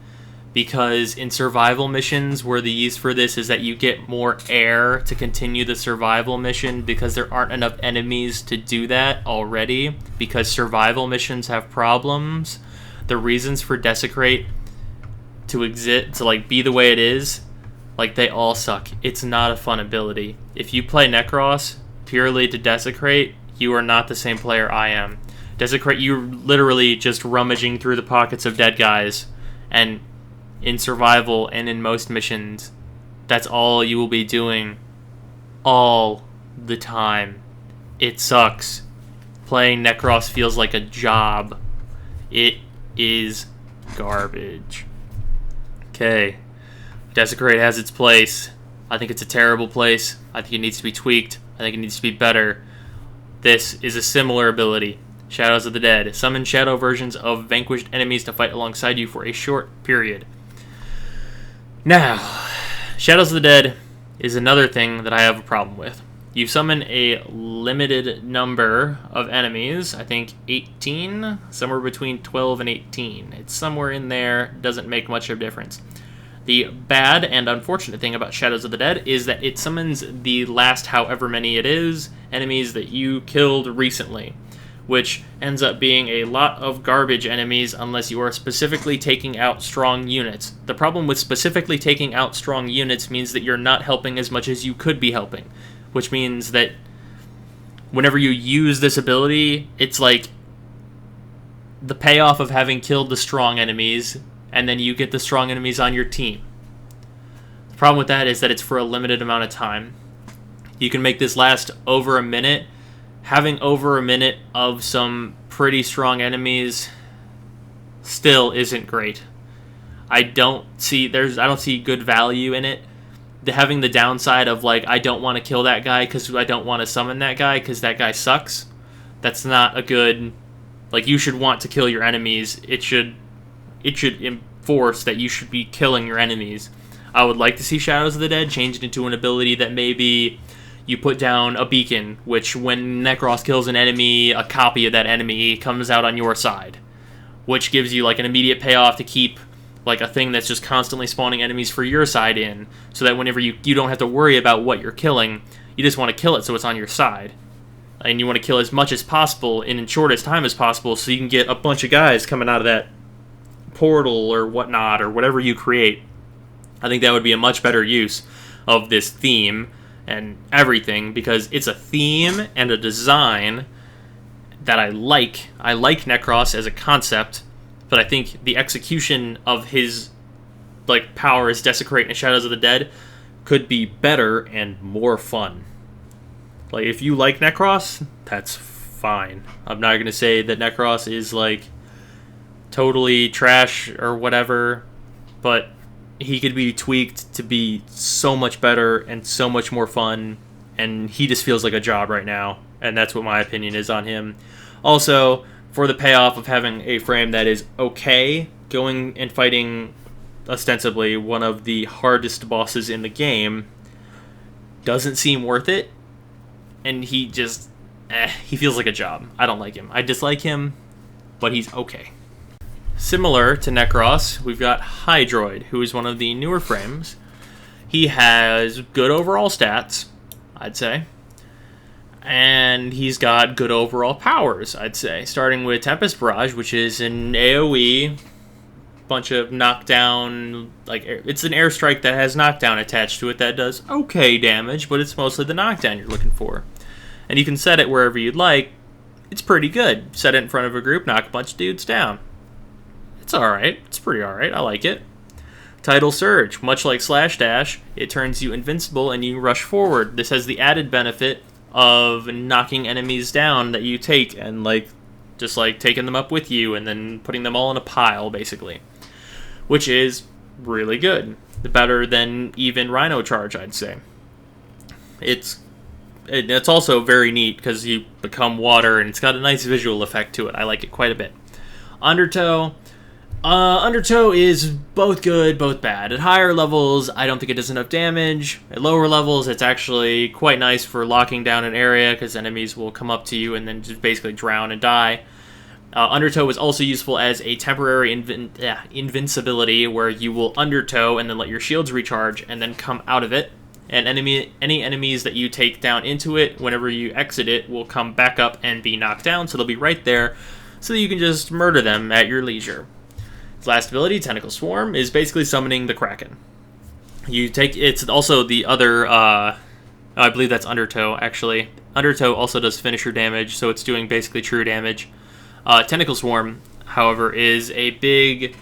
because in survival missions where the use for this is that you get more air to continue the survival mission because there aren't enough enemies to do that already, because survival missions have problems. The reasons for Desecrate to exist, to like be the way it is, like they all suck. It's not a fun ability. If you play Necros purely to desecrate, you are not the same player I am. Desecrate, you're literally just rummaging through the pockets of dead guys, and in survival and in most missions, that's all you will be doing all the time. It sucks. Playing Necros feels like a job. It is garbage. Okay. Desecrate has its place. I think it's a terrible place. I think it needs to be tweaked. I think it needs to be better. This is a similar ability. Shadows of the Dead. Summon shadow versions of vanquished enemies to fight alongside you for a short period. Now, Shadows of the Dead is another thing that I have a problem with. You summon a limited number of enemies, I think 18, somewhere between 12 and 18. It's somewhere in there, doesn't make much of a difference. The bad and unfortunate thing about Shadows of the Dead is that it summons the last however many it is, enemies that you killed recently, which ends up being a lot of garbage enemies unless you are specifically taking out strong units. The problem with specifically taking out strong units means that you're not helping as much as you could be helping, which means that whenever you use this ability, it's like the payoff of having killed the strong enemies, and then you get the strong enemies on your team. The problem with that is that it's for a limited amount of time. You can make this last over a minute. Having over a minute of some pretty strong enemies still isn't great. I don't see good value in it. Having the downside of like, I don't want to kill that guy because I don't want to summon that guy because that guy sucks. That's not a good, like, you should want to kill your enemies. It should enforce that you should be killing your enemies. I would like to see Shadows of the Dead changed into an ability that maybe you put down a beacon, which when Necros kills an enemy, a copy of that enemy comes out on your side, which gives you like an immediate payoff to keep like a thing that's just constantly spawning enemies for your side in, so that whenever you don't have to worry about what you're killing, you just want to kill it so it's on your side. And you want to kill as much as possible in as short as time as possible so you can get a bunch of guys coming out of that portal or whatnot, or whatever you create. I think that would be a much better use of this theme and everything, because it's a theme and a design that I like. I like Necros as a concept, but I think the execution of his like power as Desecrate in Shadows of the Dead could be better and more fun. Like, if you like Necros, that's fine. I'm not going to say that Necros is like totally trash or whatever, but he could be tweaked to be so much better and so much more fun, and he just feels like a job right now, and that's what my opinion is on him. Also, for the payoff of having a frame that is okay, going and fighting ostensibly one of the hardest bosses in the game doesn't seem worth it, and he just, he feels like a job. I don't like him. I dislike him, but he's okay. Similar to Necros, we've got Hydroid, who is one of the newer frames. He has good overall stats, I'd say. And he's got good overall powers, I'd say. Starting with Tempest Barrage, which is an AoE, bunch of knockdown, like, it's an airstrike that has knockdown attached to it that does okay damage, but it's mostly the knockdown you're looking for. And you can set it wherever you'd like. It's pretty good. Set it in front of a group, knock a bunch of dudes down. It's alright. It's pretty alright. I like it. Tidal Surge. Much like Slash Dash, it turns you invincible and you rush forward. This has the added benefit of knocking enemies down that you take and just taking them up with you and then putting them all in a pile, basically. Which is really good. Better than even Rhino Charge, I'd say. It's also very neat because you become water and it's got a nice visual effect to it. I like it quite a bit. Undertow. Undertow is both good, both bad. At higher levels, I don't think it does enough damage. At lower levels, it's actually quite nice for locking down an area because enemies will come up to you and then just basically drown and die. Undertow is also useful as a temporary invincibility where you will undertow and then let your shields recharge and then come out of it. And any enemies that you take down into it, whenever you exit it, will come back up and be knocked down, so they'll be right there, so that you can just murder them at your leisure. His last ability, Tentacle Swarm, is basically summoning the Kraken. It's also the other, I believe that's Undertow, actually. Undertow also does finisher damage, so it's doing basically true damage. Tentacle Swarm, however, is a big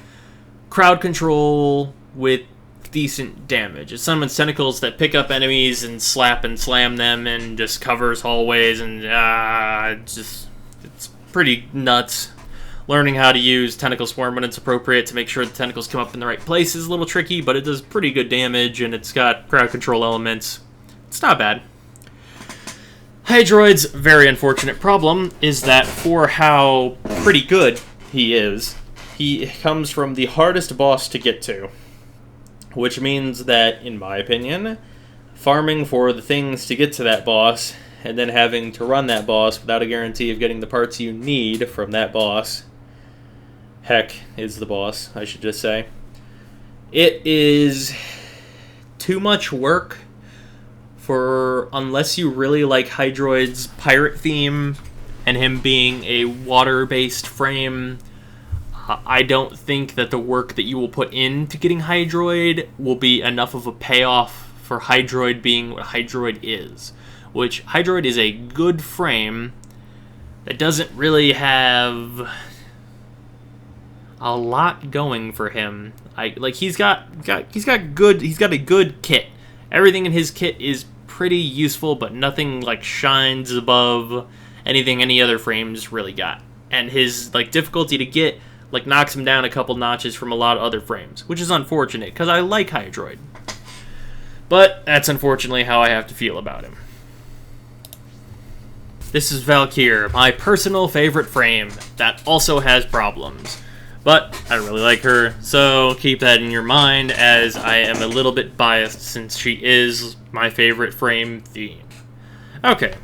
crowd control with decent damage. It summons tentacles that pick up enemies and slap and slam them and just covers hallways, and it's pretty nuts. Learning how to use Tentacle Swarm when it's appropriate to make sure the tentacles come up in the right place is a little tricky, but it does pretty good damage, and it's got crowd control elements. It's not bad. Hydroid's very unfortunate problem is that for how pretty good he is, he comes from the hardest boss to get to. Which means that, in my opinion, farming for the things to get to that boss, and then having to run that boss without a guarantee of getting the parts you need from that boss, heck, is the boss, I should just say. It is too much work for, unless you really like Hydroid's pirate theme and him being a water-based frame. I don't think that the work that you will put into getting Hydroid will be enough of a payoff for Hydroid being what Hydroid is. Which, Hydroid is a good frame that doesn't really have a lot going for him. He's got a good kit. Everything in his kit is pretty useful, but nothing shines above anything any other frames really got. And his difficulty to get knocks him down a couple notches from a lot of other frames, which is unfortunate, because I like Hydroid. But that's unfortunately how I have to feel about him. This is Valkyr, my personal favorite frame, that also has problems. But I really like her, so keep that in your mind, as I am a little bit biased since she is my favorite frame theme. Okay.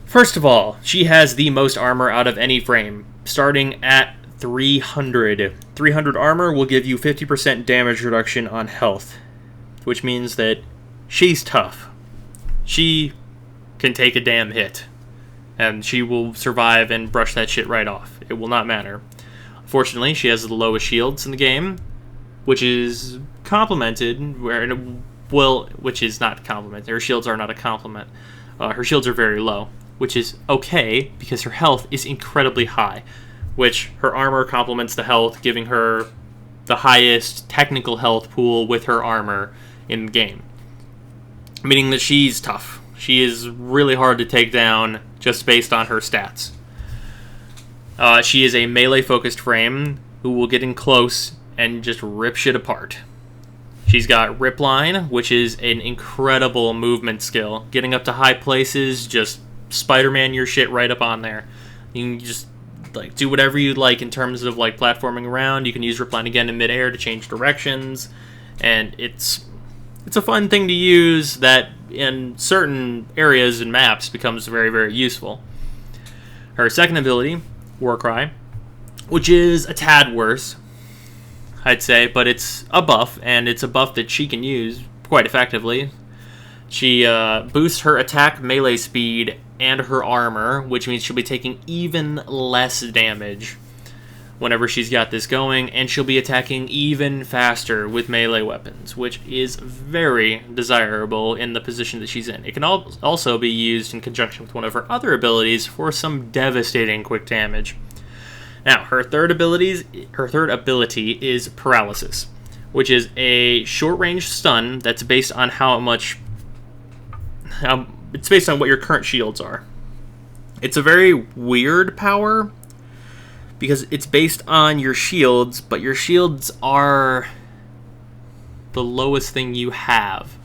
First of all, she has the most armor out of any frame, starting at 300. 300 armor will give you 50% damage reduction on health, which means that she's tough. She can take a damn hit, and she will survive and brush that shit right off. It will not matter. Fortunately, she has the lowest shields in the game, which is complimented, which is not complimented. Her shields are not a compliment. Her shields are very low, which is okay, because her health is incredibly high, which her armor complements the health, giving her the highest technical health pool with her armor in the game. Meaning that she's tough. She is really hard to take down just based on her stats. She is a melee-focused frame who will get in close and just rip shit apart. She's got Rip Line, which is an incredible movement skill. Getting up to high places, just Spider-Man your shit right up on there. You can just do whatever you'd like in terms of platforming around. You can use Rip Line again in midair to change directions, and it's a fun thing to use that in certain areas and maps becomes very, very useful. Her second ability, Warcry, which is a tad worse, I'd say, but it's a buff, and it's a buff that she can use quite effectively. She boosts her attack melee speed and her armor, which means she'll be taking even less damage whenever she's got this going, and she'll be attacking even faster with melee weapons, which is very desirable in the position that she's in. It can also be used in conjunction with one of her other abilities for some devastating quick damage. Now, her third ability is Paralysis, which is a short-range stun that's based on it's based on what your current shields are. It's a very weird power, because it's based on your shields, but your shields are the lowest thing you have.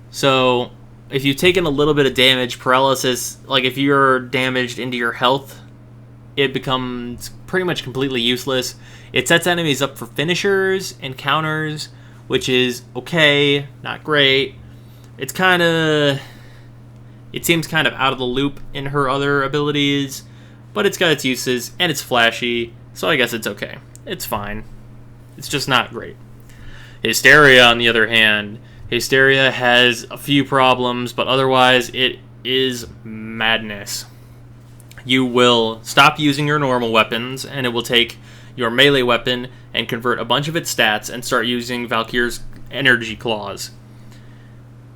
So, if you've taken a little bit of damage, Paralysis, if you're damaged into your health, it becomes pretty much completely useless. It sets enemies up for finishers and counters, which is okay, not great. It seems kind of out of the loop in her other abilities, but it's got its uses, and it's flashy, so I guess it's okay. It's fine. It's just not great. Hysteria, on the other hand, Hysteria has a few problems, but otherwise it is madness. You will stop using your normal weapons, and it will take your melee weapon and convert a bunch of its stats and start using Valkyr's energy claws,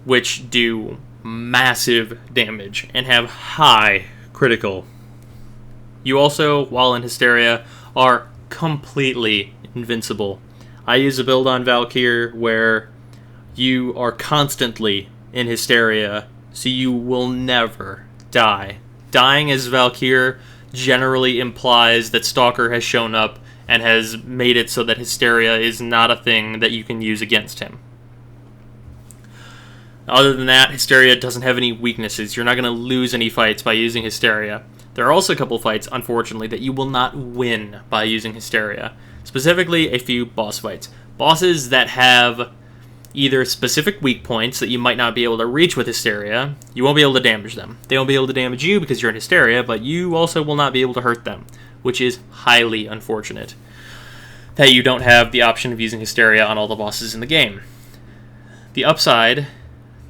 which do massive damage and have high critical. You also, while in Hysteria, are completely invincible. I use a build on Valkyr where you are constantly in Hysteria, so you will never die. Dying as Valkyr generally implies that Stalker has shown up and has made it so that Hysteria is not a thing that you can use against him. Other than that, Hysteria doesn't have any weaknesses. You're not going to lose any fights by using Hysteria. There are also a couple fights, unfortunately, that you will not win by using Hysteria. Specifically, a few boss fights. Bosses that have either specific weak points that you might not be able to reach with Hysteria, you won't be able to damage them. They won't be able to damage you because you're in Hysteria, but you also will not be able to hurt them, which is highly unfortunate that you don't have the option of using Hysteria on all the bosses in the game. The upside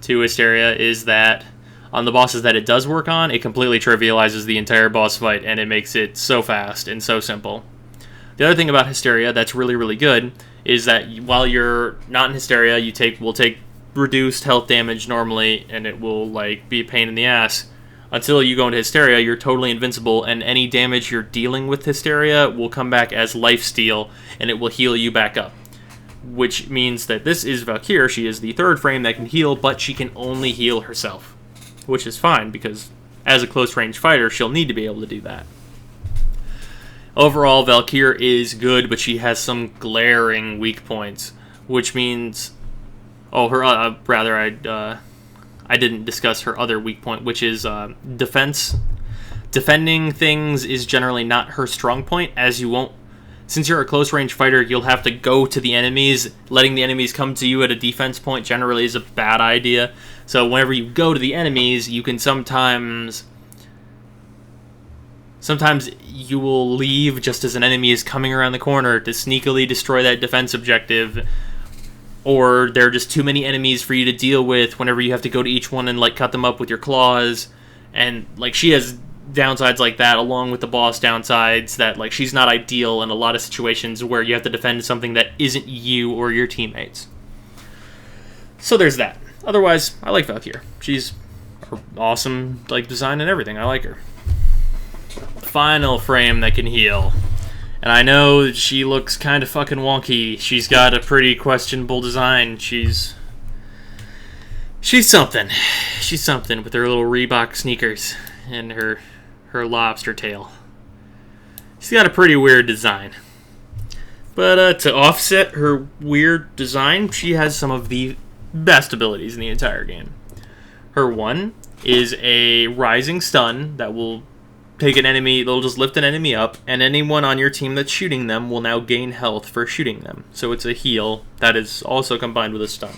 to Hysteria is that on the bosses that it does work on, it completely trivializes the entire boss fight, and it makes it so fast and so simple. The other thing about Hysteria that's really, really good is that while you're not in Hysteria, will take reduced health damage normally, and it will be a pain in the ass. Until you go into Hysteria, you're totally invincible, and any damage you're dealing with Hysteria will come back as lifesteal, and it will heal you back up. Which means that this is Valkyr. She is the third frame that can heal, but she can only heal herself. Which is fine, because as a close-range fighter, she'll need to be able to do that. Overall, Valkyr is good, but she has some glaring weak points, which means... I didn't discuss her other weak point, which is defense. Defending things is generally not her strong point, as you won't... Since you're a close-range fighter, you'll have to go to the enemies. Letting the enemies come to you at a defense point generally is a bad idea. So whenever you go to the enemies, you can sometimes you will leave just as an enemy is coming around the corner to sneakily destroy that defense objective, or there are just too many enemies for you to deal with whenever you have to go to each one and cut them up with your claws. And she has downsides like that, along with the boss downsides, that she's not ideal in a lot of situations where you have to defend something that isn't you or your teammates. So there's that. Otherwise, I like Valkyr. She's awesome, design and everything. I like her. Final frame that can heal. And I know that she looks kind of fucking wonky. She's got a pretty questionable design. She's something. She's something with her little Reebok sneakers and her lobster tail. She's got a pretty weird design. But to offset her weird design, she has some of the best abilities in the entire game. Her one is a rising stun that will take an enemy, they'll just lift an enemy up, and anyone on your team that's shooting them will now gain health for shooting them. So it's a heal that is also combined with a stun.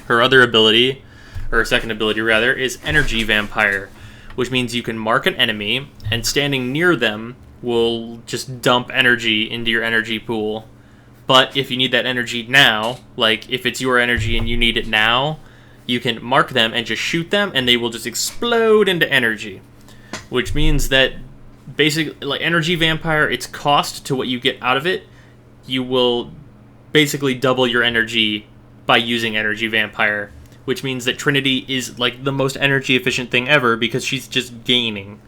Her other ability, or her second ability rather, is Energy Vampire, which means you can mark an enemy, and standing near them will just dump energy into your energy pool. But if you need that energy now, if it's your energy and you need it now, you can mark them and just shoot them, and they will just explode into energy. Which means that, basically, Energy Vampire, its cost to what you get out of it, you will basically double your energy by using Energy Vampire. Which means that Trinity is, the most energy-efficient thing ever, because she's just gaining.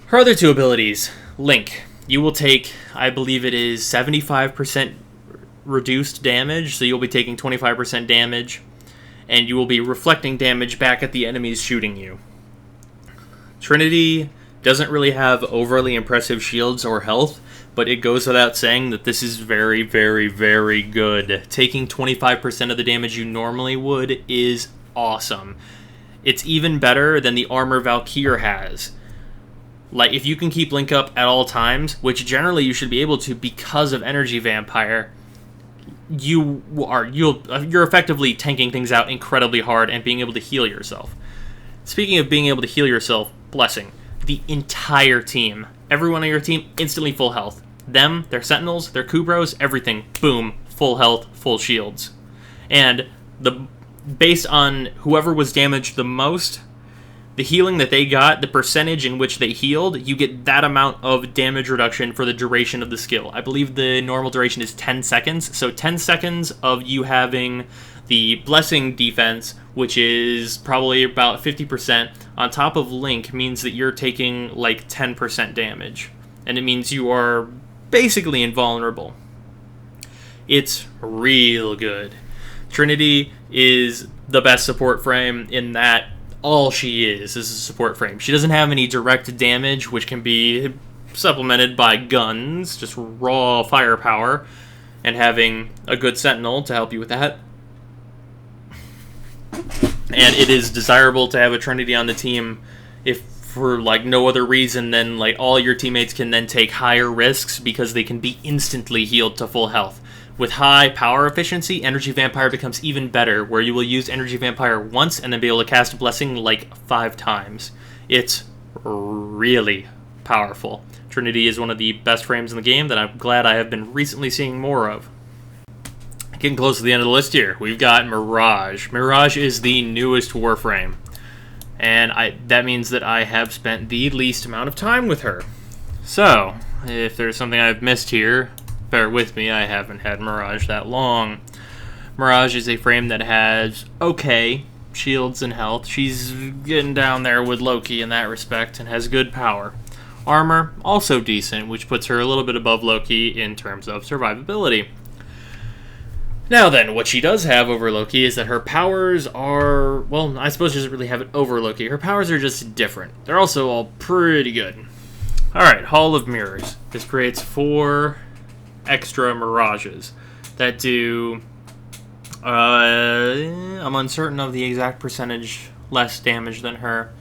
Her other two abilities, Link. You will take, I believe it is 75% reduced damage, so you'll be taking 25% damage, and you will be reflecting damage back at the enemies shooting you. Trinity doesn't really have overly impressive shields or health, but it goes without saying that this is very, very, very good. Taking 25% of the damage you normally would is awesome. It's even better than the armor Valkyr has. If you can keep Link up at all times, which generally you should be able to because of Energy Vampire, you're effectively tanking things out incredibly hard and being able to heal yourself. Speaking of being able to heal yourself, Blessing. The entire team. Everyone on your team, instantly full health. Them, their Sentinels, their Kubros, everything. Boom. Full health, full shields. And based on whoever was damaged the most, the healing that they got, the percentage in which they healed, you get that amount of damage reduction for the duration of the skill. I believe the normal duration is 10 seconds, so 10 seconds of you having the Blessing defense, which is probably about 50%, on top of Link means that you're taking like 10% damage. And it means you are basically invulnerable. It's real good. Trinity is the best support frame in that all she is a support frame. She doesn't have any direct damage, which can be supplemented by guns, just raw firepower, and having a good sentinel to help you with that. And it is desirable to have a Trinity on the team if for like no other reason than like all your teammates can then take higher risks because they can be instantly healed to full health. With high power efficiency, Energy Vampire becomes even better, where you will use Energy Vampire once and then be able to cast Blessing like 5 times. It's really powerful. Trinity is one of the best frames in the game that I'm glad I have been recently seeing more of. Getting close to the end of the list here, we've got Mirage. Mirage is the newest Warframe, and that means that I have spent the least amount of time with her. So, if there's something I've missed here, bear with me, I haven't had Mirage that long. Mirage is a frame that has okay shields and health. She's getting down there with Loki in that respect and has good power. Armor, also decent, which puts her a little bit above Loki in terms of survivability. Now then, what she does have over Loki is that her powers are, well, I suppose she doesn't really have it over Loki. Her powers are just different. They're also all pretty good. Alright, Hall of Mirrors. This creates 4 extra Mirages that do, I'm uncertain of the exact percentage less damage than her.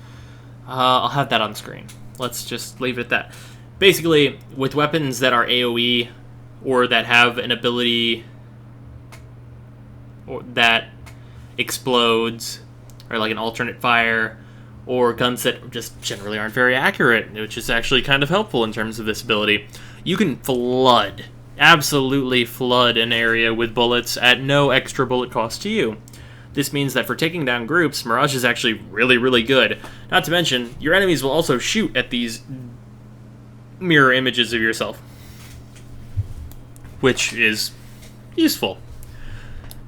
I'll have that on screen. Let's just leave it at that. Basically, with weapons that are AoE or that have an ability or that explodes, or like an alternate fire, or guns that just generally aren't very accurate, which is actually kind of helpful in terms of this ability, you can flood, absolutely flood an area with bullets at no extra bullet cost to you. This means that for taking down groups, Mirage is actually really, really good. Not to mention, your enemies will also shoot at these mirror images of yourself, which is useful.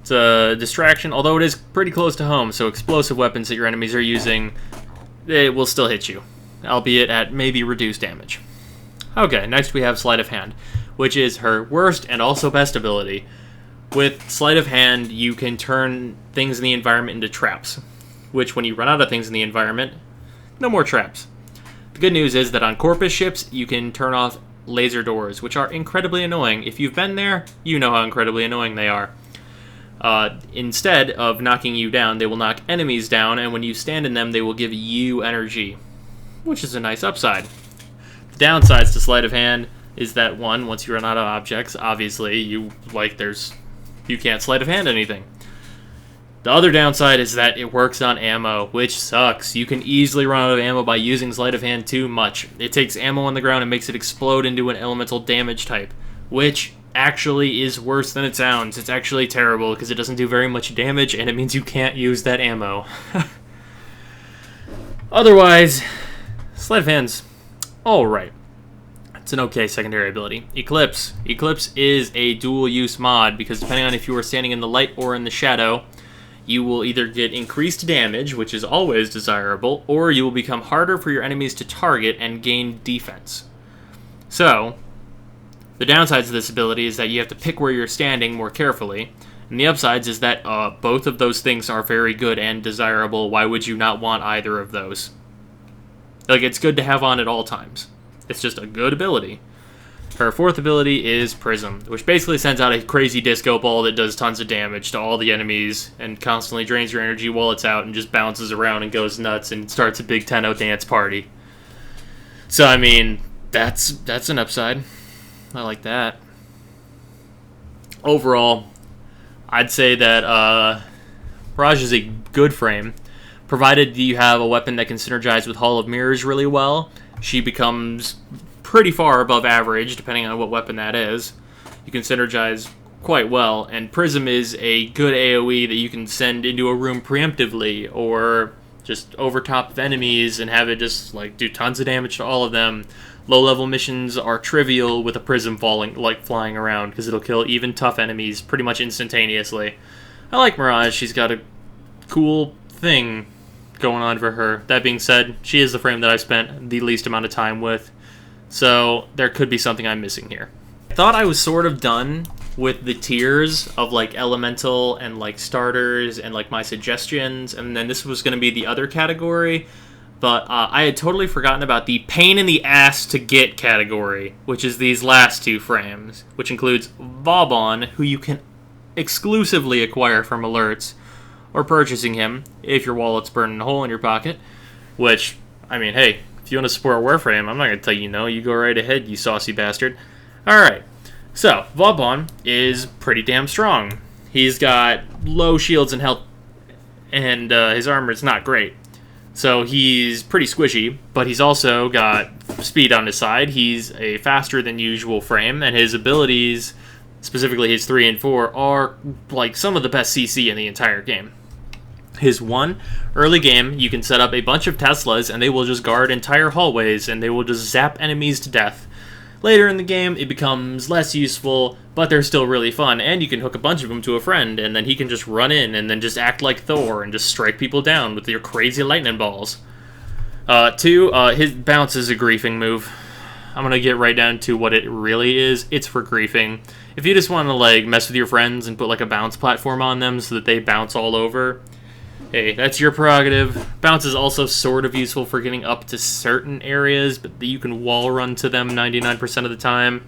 It's a distraction, although it is pretty close to home, so explosive weapons that your enemies are using, it will still hit you, albeit at maybe reduced damage. Okay, next we have Sleight of Hand, which is her worst and also best ability. With Sleight of Hand, you can turn things in the environment into traps, which when you run out of things in the environment, no more traps. The good news is that on Corpus ships, you can turn off laser doors, which are incredibly annoying. If you've been there, you know how incredibly annoying they are. Instead of knocking you down, they will knock enemies down, and when you stand in them, they will give you energy, which is a nice upside. The downsides to Sleight of Hand is that, one, once you run out of objects, obviously, you can't Sleight of Hand anything. The other downside is that it works on ammo, which sucks. You can easily run out of ammo by using Sleight of Hand too much. It takes ammo on the ground and makes it explode into an elemental damage type, which actually is worse than it sounds. It's actually terrible because it doesn't do very much damage and it means you can't use that ammo. Otherwise, Sleight of Hand's alright. It's an okay secondary ability. Eclipse. Eclipse is a dual use mod because depending on if you are standing in the light or in the shadow, you will either get increased damage, which is always desirable, or you will become harder for your enemies to target and gain defense. So, the downsides of this ability is that you have to pick where you're standing more carefully, and the upsides is that both of those things are very good and desirable. Why would you not want either of those? Like, it's good to have on at all times. It's just a good ability. Her 4th ability is Prism, which basically sends out a crazy disco ball that does tons of damage to all the enemies and constantly drains your energy while it's out and just bounces around and goes nuts and starts a big Tenno dance party. So, I mean, that's an upside. I like that. Overall, I'd say that Mirage is a good frame, provided you have a weapon that can synergize with Hall of Mirrors really well. She becomes pretty far above average, depending on what weapon that is. You can synergize quite well, and Prism is a good AoE that you can send into a room preemptively, or just over top of enemies and have it just like do tons of damage to all of them. Low level missions are trivial with a prism flying around because it'll kill even tough enemies pretty much instantaneously. I like Mirage. She's got a cool thing going on for her. That being said, she is the frame that I've spent the least amount of time with, so there could be something I'm missing here. I thought I was sort of done with the tiers of like elemental and like starters and like my suggestions, and then this was going to be the other category, but I had totally forgotten about the pain in the ass to get category, which is these last two frames, which includes Vauban, who you can exclusively acquire from alerts or purchasing him if your wallet's burning a hole in your pocket, which, I mean, hey, if you want to support Warframe, I'm not going to tell you no. You go right ahead, you saucy bastard. Alright, so Vauban is pretty damn strong. He's got low shields and health, and his armor is not great. So he's pretty squishy, but he's also got speed on his side. He's a faster than usual frame, and his abilities, specifically his 3 and 4, are like some of the best CC in the entire game. His 1, early game, you can set up a bunch of Teslas, and they will just guard entire hallways, and they will just zap enemies to death. Later in the game, it becomes less useful, but they're still really fun, and you can hook a bunch of them to a friend, and then he can just run in and then just act like Thor and just strike people down with your crazy lightning balls. 2, his bounce is a griefing move. I'm gonna get right down to what it really is. It's for griefing. If you just want to like mess with your friends and put like a bounce platform on them so that they bounce all over, hey, that's your prerogative. Bounce is also sort of useful for getting up to certain areas, but you can wall run to them 99% of the time.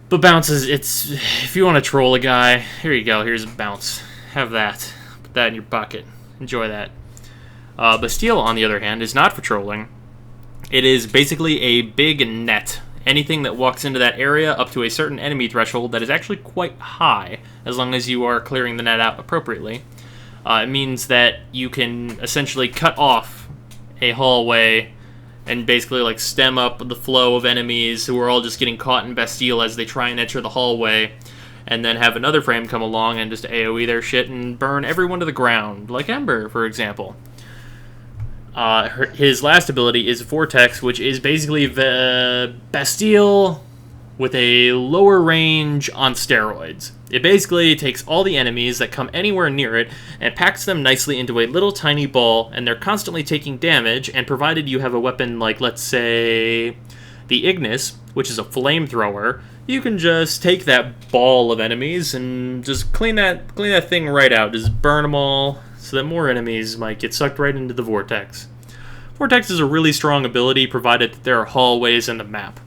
But bounce is, it's, if you want to troll a guy, here you go, here's a bounce. Have that. Put that in your pocket. Enjoy that. Bastille, on the other hand, is not for trolling. It is basically a big net. Anything that walks into that area up to a certain enemy threshold that is actually quite high, as long as you are clearing the net out appropriately. It means that you can essentially cut off a hallway and basically like stem up the flow of enemies who are all just getting caught in Bastille as they try and enter the hallway, and then have another frame come along and just AoE their shit and burn everyone to the ground, like Ember, for example. His last ability is Vortex, which is basically the Bastille with a lower range on steroids. It basically takes all the enemies that come anywhere near it and packs them nicely into a little tiny ball, and they're constantly taking damage, and provided you have a weapon like, let's say, the Ignis, which is a flamethrower, you can just take that ball of enemies and just clean that thing right out. Just burn them all so that more enemies might get sucked right into the Vortex. Vortex is a really strong ability provided that there are hallways in the map.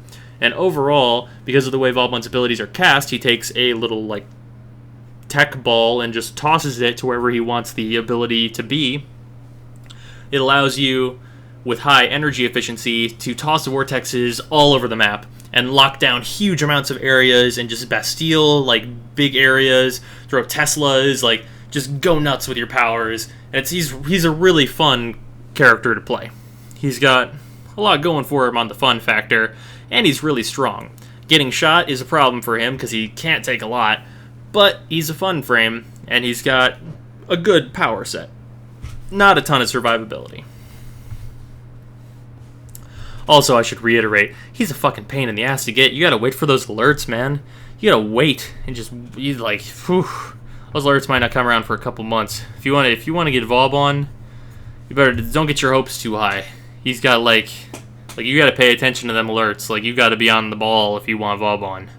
And overall, because of the way Vauban's abilities are cast, he takes a little, like, tech ball and just tosses it to wherever he wants the ability to be. It allows you, with high energy efficiency, to toss vortexes all over the map and lock down huge amounts of areas and just Bastille, like, big areas, throw Teslas, like, just go nuts with your powers. And he's a really fun character to play. He's got a lot going for him on the fun factor, and he's really strong. Getting shot is a problem for him because he can't take a lot, but he's a fun frame, and he's got a good power set. Not a ton of survivability. Also, I should reiterate, he's a fucking pain in the ass to get. You gotta wait for those alerts, man. You gotta wait and just, you like, whew. Those alerts might not come around for a couple months. If you want to get Vauban, you better don't get your hopes too high. He's got like you gotta pay attention to them alerts. Like, you gotta be on the ball if you want Vauban.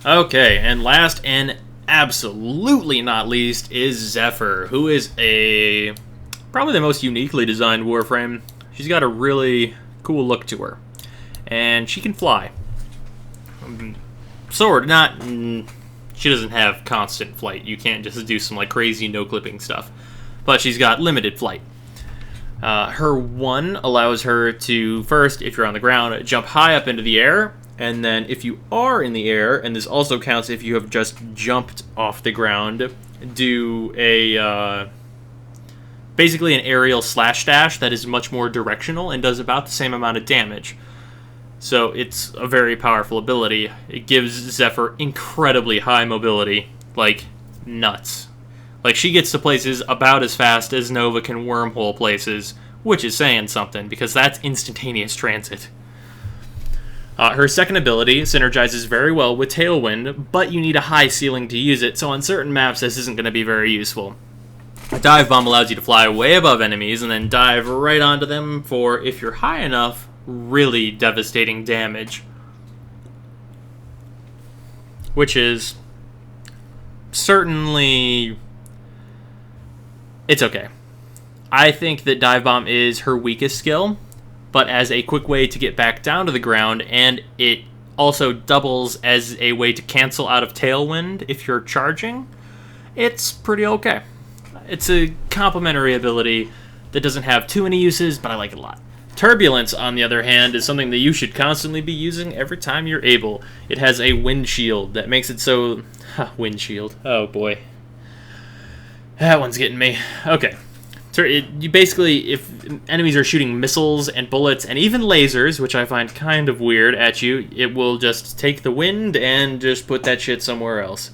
Okay, and last and absolutely not least is Zephyr, who is probably the most uniquely designed Warframe. She's got a really cool look to her, and she can fly. She doesn't have constant flight. You can't just do some like crazy no-clipping stuff, but she's got limited flight. Her 1 allows her to, first, if you're on the ground, jump high up into the air, and then if you are in the air, and this also counts if you have just jumped off the ground, do basically an aerial slash dash that is much more directional and does about the same amount of damage. So it's a very powerful ability. It gives Zephyr incredibly high mobility, like nuts. Like, she gets to places about as fast as Nova can wormhole places, which is saying something, because that's instantaneous transit. Her second ability synergizes very well with Tailwind, but you need a high ceiling to use it, so on certain maps this isn't going to be very useful. A Dive Bomb allows you to fly way above enemies and then dive right onto them for, if you're high enough, really devastating damage. Which is certainly... it's okay. I think that Dive Bomb is her weakest skill, but as a quick way to get back down to the ground, and it also doubles as a way to cancel out of Tailwind if you're charging, it's pretty okay. It's a complementary ability that doesn't have too many uses, but I like it a lot. Turbulence, on the other hand, is something that you should constantly be using every time you're able. It has a wind shield that makes it so... wind shield. Oh boy. That one's getting me. Okay. You basically, if enemies are shooting missiles and bullets and even lasers, which I find kind of weird, at you, it will just take the wind and just put that shit somewhere else.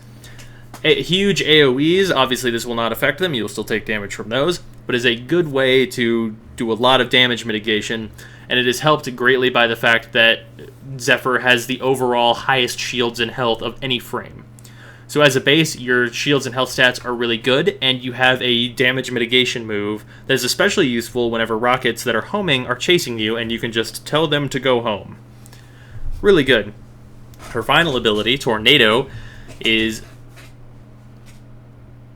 Huge AoEs, obviously this will not affect them, you'll still take damage from those, but is a good way to do a lot of damage mitigation, and it is helped greatly by the fact that Zephyr has the overall highest shields and health of any frame. So as a base, your shields and health stats are really good, and you have a damage mitigation move that is especially useful whenever rockets that are homing are chasing you, and you can just tell them to go home. Really good. Her final ability, Tornado, is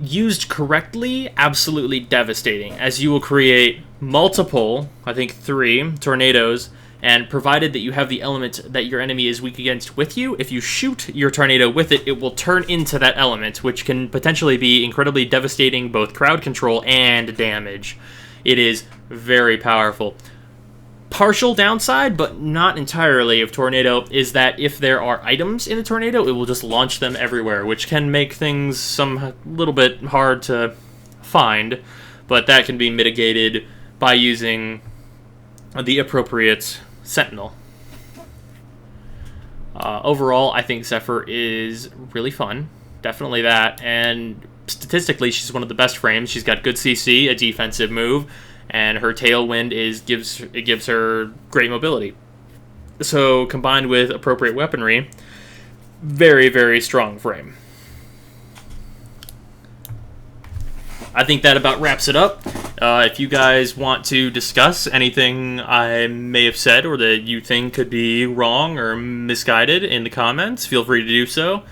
used correctly, absolutely devastating, as you will create multiple, I think 3, tornadoes, and provided that you have the element that your enemy is weak against with you, if you shoot your tornado with it, it will turn into that element, which can potentially be incredibly devastating, both crowd control and damage. It is very powerful. Partial downside, but not entirely, of Tornado is that if there are items in a tornado, it will just launch them everywhere, which can make things a little bit hard to find, but that can be mitigated by using the appropriate Sentinel. Overall, I think Zephyr is really fun. Definitely that, and statistically, she's one of the best frames. She's got good CC, a defensive move, and her Tailwind gives her great mobility. So, combined with appropriate weaponry, very, very strong frame. I think that about wraps it up. If you guys want to discuss anything I may have said or that you think could be wrong or misguided in the comments, feel free to do so.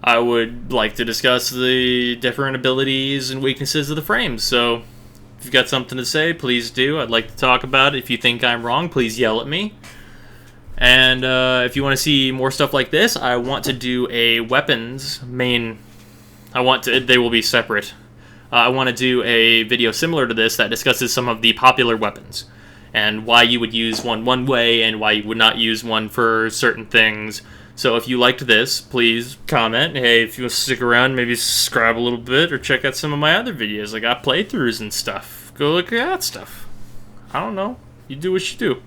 I would like to discuss the different abilities and weaknesses of the frames, so if you've got something to say, please do. I'd like to talk about it. If you think I'm wrong, please yell at me. And if you want to see more stuff like this, I want to do a weapons main... they will be separate. I want to do a video similar to this that discusses some of the popular weapons and why you would use one way and why you would not use one for certain things. So if you liked this, please comment. Hey, if you want to stick around, maybe subscribe a little bit or check out some of my other videos. I got playthroughs and stuff. Go look at that stuff. I don't know. You do what you do.